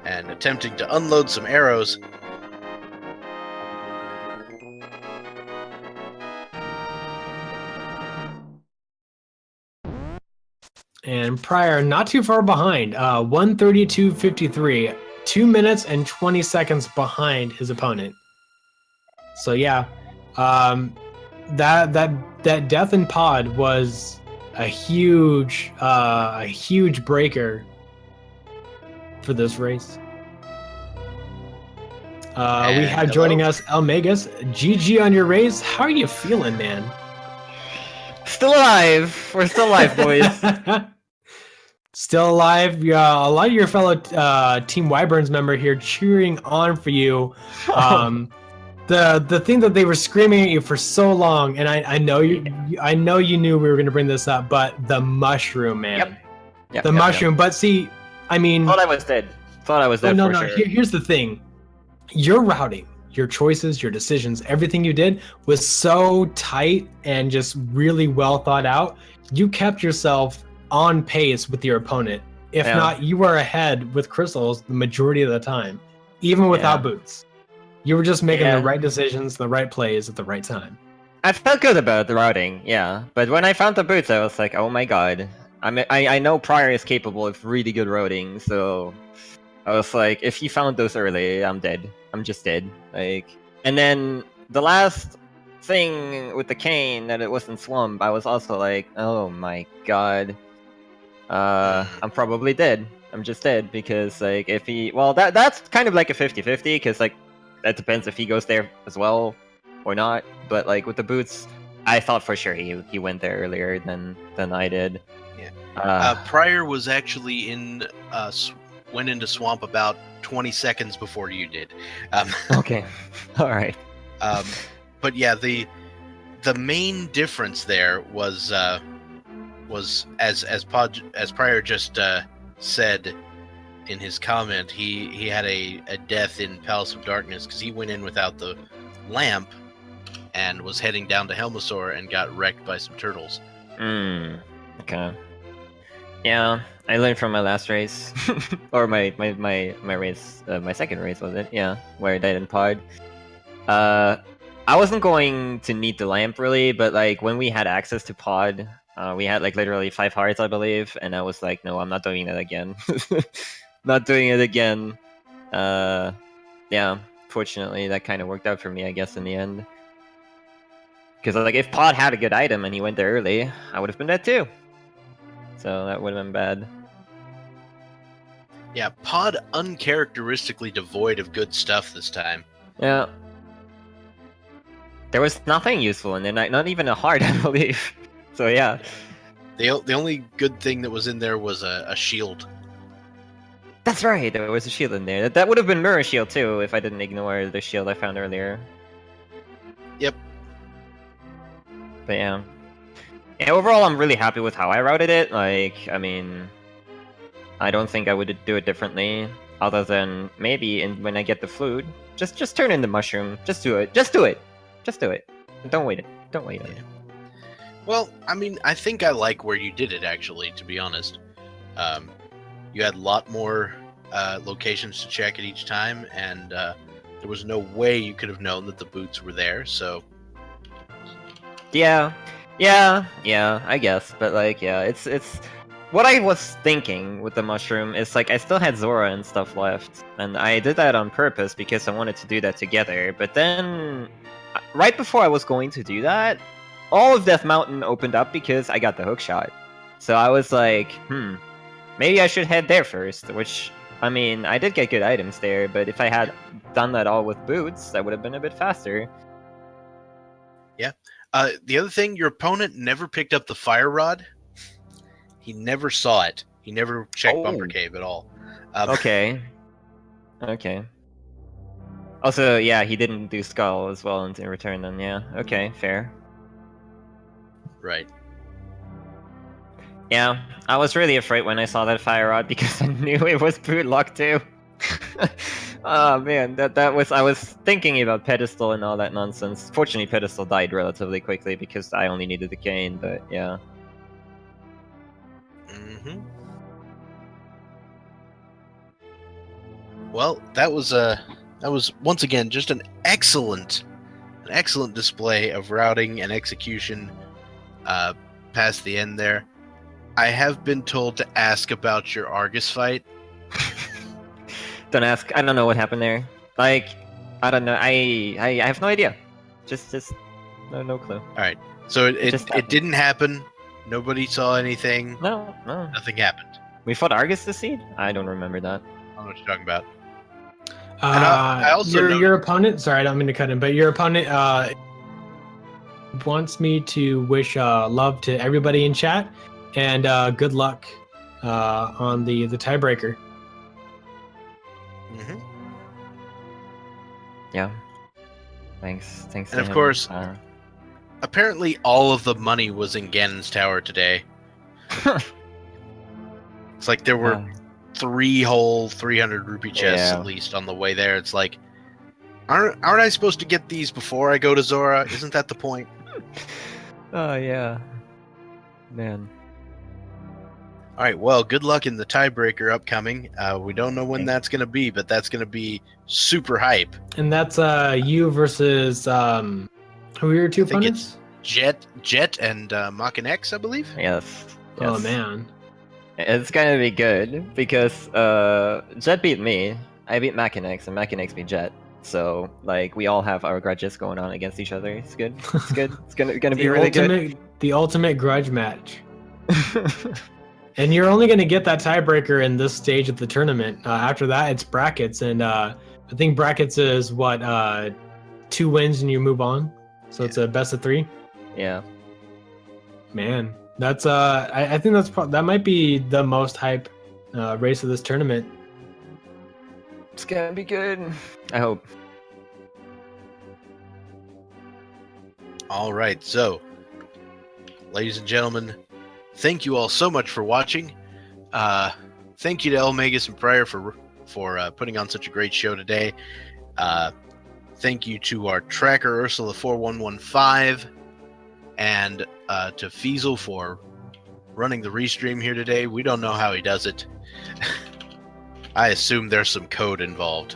And attempting to unload some arrows. And Prier not too far behind. 1:32.53. 2 minutes and 20 seconds behind his opponent. So yeah. That death and pod was a huge breaker for this race. We have joining us eLmaGus. GG on your race. How are you feeling, man? Still alive. We're still alive, boys. Still alive. A lot of your fellow Team Wyverns member here cheering on for you. The thing that they were screaming at you for so long, and I know you knew we were going to bring this up, but the mushroom, man. Yep. The mushroom. Yep. But see, I mean, thought I was dead. No. Sure. Here's the thing: your routing, your choices, your decisions, everything you did was so tight and just really well thought out. You kept yourself on pace with your opponent. If not, you were ahead with crystals the majority of the time, even without boots. You were just making the right decisions, the right plays at the right time. I felt good about the routing, yeah. But when I found the boots, I was like, oh my god. I know Prier is capable of really good routing, so I was like, if he found those early, I'm dead. I'm just dead. And then the last thing with the cane that it wasn't Swamp, I was also like, oh my god. I'm probably dead. I'm just dead because if he, that's kind of like a 50-50 because that depends if he goes there as well or not. But with the boots, I thought for sure he went there earlier than I did. Yeah. Prier was actually went into Swamp about 20 seconds before you did. Okay. All right. But yeah, the main difference there was as Prier just said, in his comment, he had a death in Palace of Darkness because he went in without the lamp and was heading down to Helmasaur and got wrecked by some turtles. Okay. Yeah, I learned from my last race, or my race, my second race was it? Yeah, where I died in pod. I wasn't going to need the lamp really, but like when we had access to pod, we had like literally 5 hearts, I believe, and I was like, no, I'm not doing that again. Not doing it again. Yeah, fortunately that kind of worked out for me, I guess, in the end. Because like if pod had a good item and he went there early, I would have been dead too. So that would have been bad. Yeah, pod uncharacteristically devoid of good stuff this time. Yeah. There was nothing useful in there, not even a heart, I believe. So yeah. The only good thing that was in there was a shield. That's right, there was a shield in there. That would have been Mirror Shield too, if I didn't ignore the shield I found earlier. Yep. But yeah. Yeah, overall I'm really happy with how I routed it. Like, I mean, I don't think I would do it differently, other than maybe when I get the food, just turn in the mushroom. Just do it. Just do it. Just do it. Don't wait it. Don't wait it. Well, I mean, I think I like where you did it, actually, to be honest. You had a lot more locations to check at each time, and there was no way you could have known that the boots were there, so... Yeah, I guess, but like, yeah, it's what I was thinking with the mushroom is like I still had Zora and stuff left, and I did that on purpose because I wanted to do that together, but then right before I was going to do that, all of Death Mountain opened up because I got the hook shot. So I was like, maybe I should head there first, which, I mean, I did get good items there, but if I had done that all with boots, that would have been a bit faster. Yeah. The other thing, your opponent never picked up the fire rod. He never saw it. He never checked Bumper Cave at all. Okay. Okay. Also, yeah, he didn't do Skull as well in return then, yeah. Okay, fair. Right. Yeah, I was really afraid when I saw that fire rod because I knew it was boot lock too. Oh man, I was thinking about pedestal and all that nonsense. Fortunately, pedestal died relatively quickly because I only needed the cane, but yeah. Well, that was once again just an excellent display of routing and execution past the end there. I have been told to ask about your Argus fight. Don't ask. I don't know what happened there. Like, I don't know. I have no idea. Just no clue. All right. So it didn't happen. Nobody saw anything. No. Nothing happened. We fought Argus this seed? I don't remember that. I don't know what you're talking about. I also your opponent. Sorry, I don't mean to cut in, but your opponent wants me to wish love to everybody in chat and good luck on the tiebreaker. Yeah. Thanks. And of course, apparently all of the money was in Ganon's tower today. It's like there were 3 whole 300 rupee chests at least on the way there. It's like, aren't I supposed to get these before I go to Zora? Isn't that the point? Oh yeah, man. All right, well, good luck in the tiebreaker upcoming. We don't know when that's going to be, but that's going to be super hype. And that's you versus who are your two opponents? Jet and Mach X, I believe. Yes. Oh man. It's gonna be good because Jet beat me, I beat Mach X, and Mach X beat Jet. So like we all have our grudges going on against each other. It's good. It's good. It's gonna be really good. The ultimate grudge match. And you're only gonna get that tiebreaker in this stage of the tournament. After that, it's brackets, and I think brackets is what 2 wins and you move on. So it's a best of 3. Yeah. Man. That's I think that might be the most hype race of this tournament. It's gonna be good. I hope. All right, so, ladies and gentlemen, thank you all so much for watching. thank you to eLmaGus and Prier for putting on such a great show today. Thank you to our tracker Ursula4115 and to Feasel for running the restream here today. We don't know how he does it. I assume there's some code involved.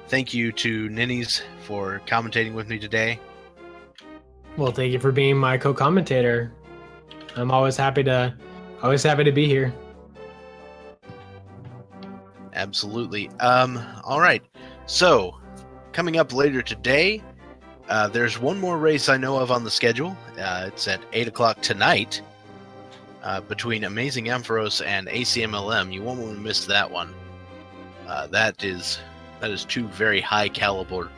Thank you to Ninnies for commentating with me today. Well, thank you for being my co-commentator. I'm always happy to be here. Absolutely. All right. So, coming up later today, there's one more race I know of on the schedule. It's at 8 o'clock tonight between Amazing Ampharos and ACMLM. You won't want to miss that one. That is two very high caliber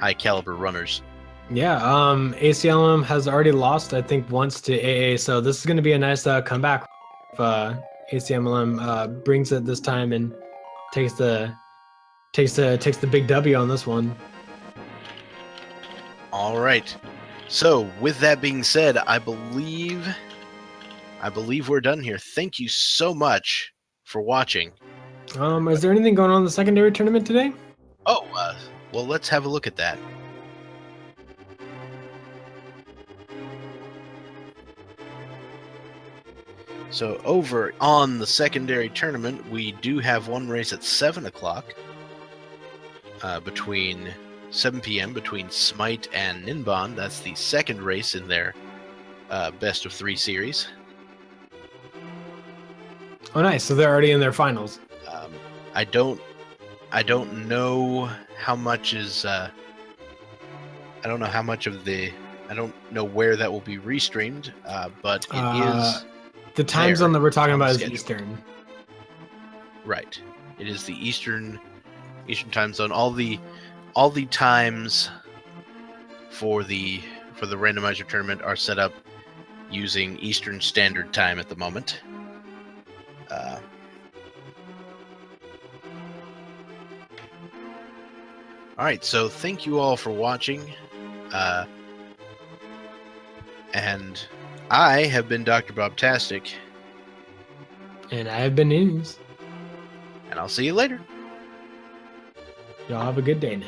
runners. Yeah, ACLM has already lost, I think, once to AA, so this is going to be a nice comeback. If ACMLM brings it this time and takes the big W on this one. All right. So, with that being said, I believe we're done here. Thank you so much for watching. Is there anything going on in the secondary tournament today? Oh, well, let's have a look at that. So over on the secondary tournament, we do have one race at 7 o'clock between 7 p.m. between Smite and Ninbon. That's the second race in their best of 3 series. Oh, nice. So they're already in their finals. I don't know how much is. I don't know how much of the. I don't know where that will be restreamed, but it is. The time zone that we're talking about is schedule. Eastern. Right. It is the Eastern time zone. All the times for the randomizer tournament are set up using Eastern Standard Time at the moment. All right, so thank you all for watching, and I have been Dr. Bobtastic. And I have been News. And I'll see you later. Y'all have a good day now.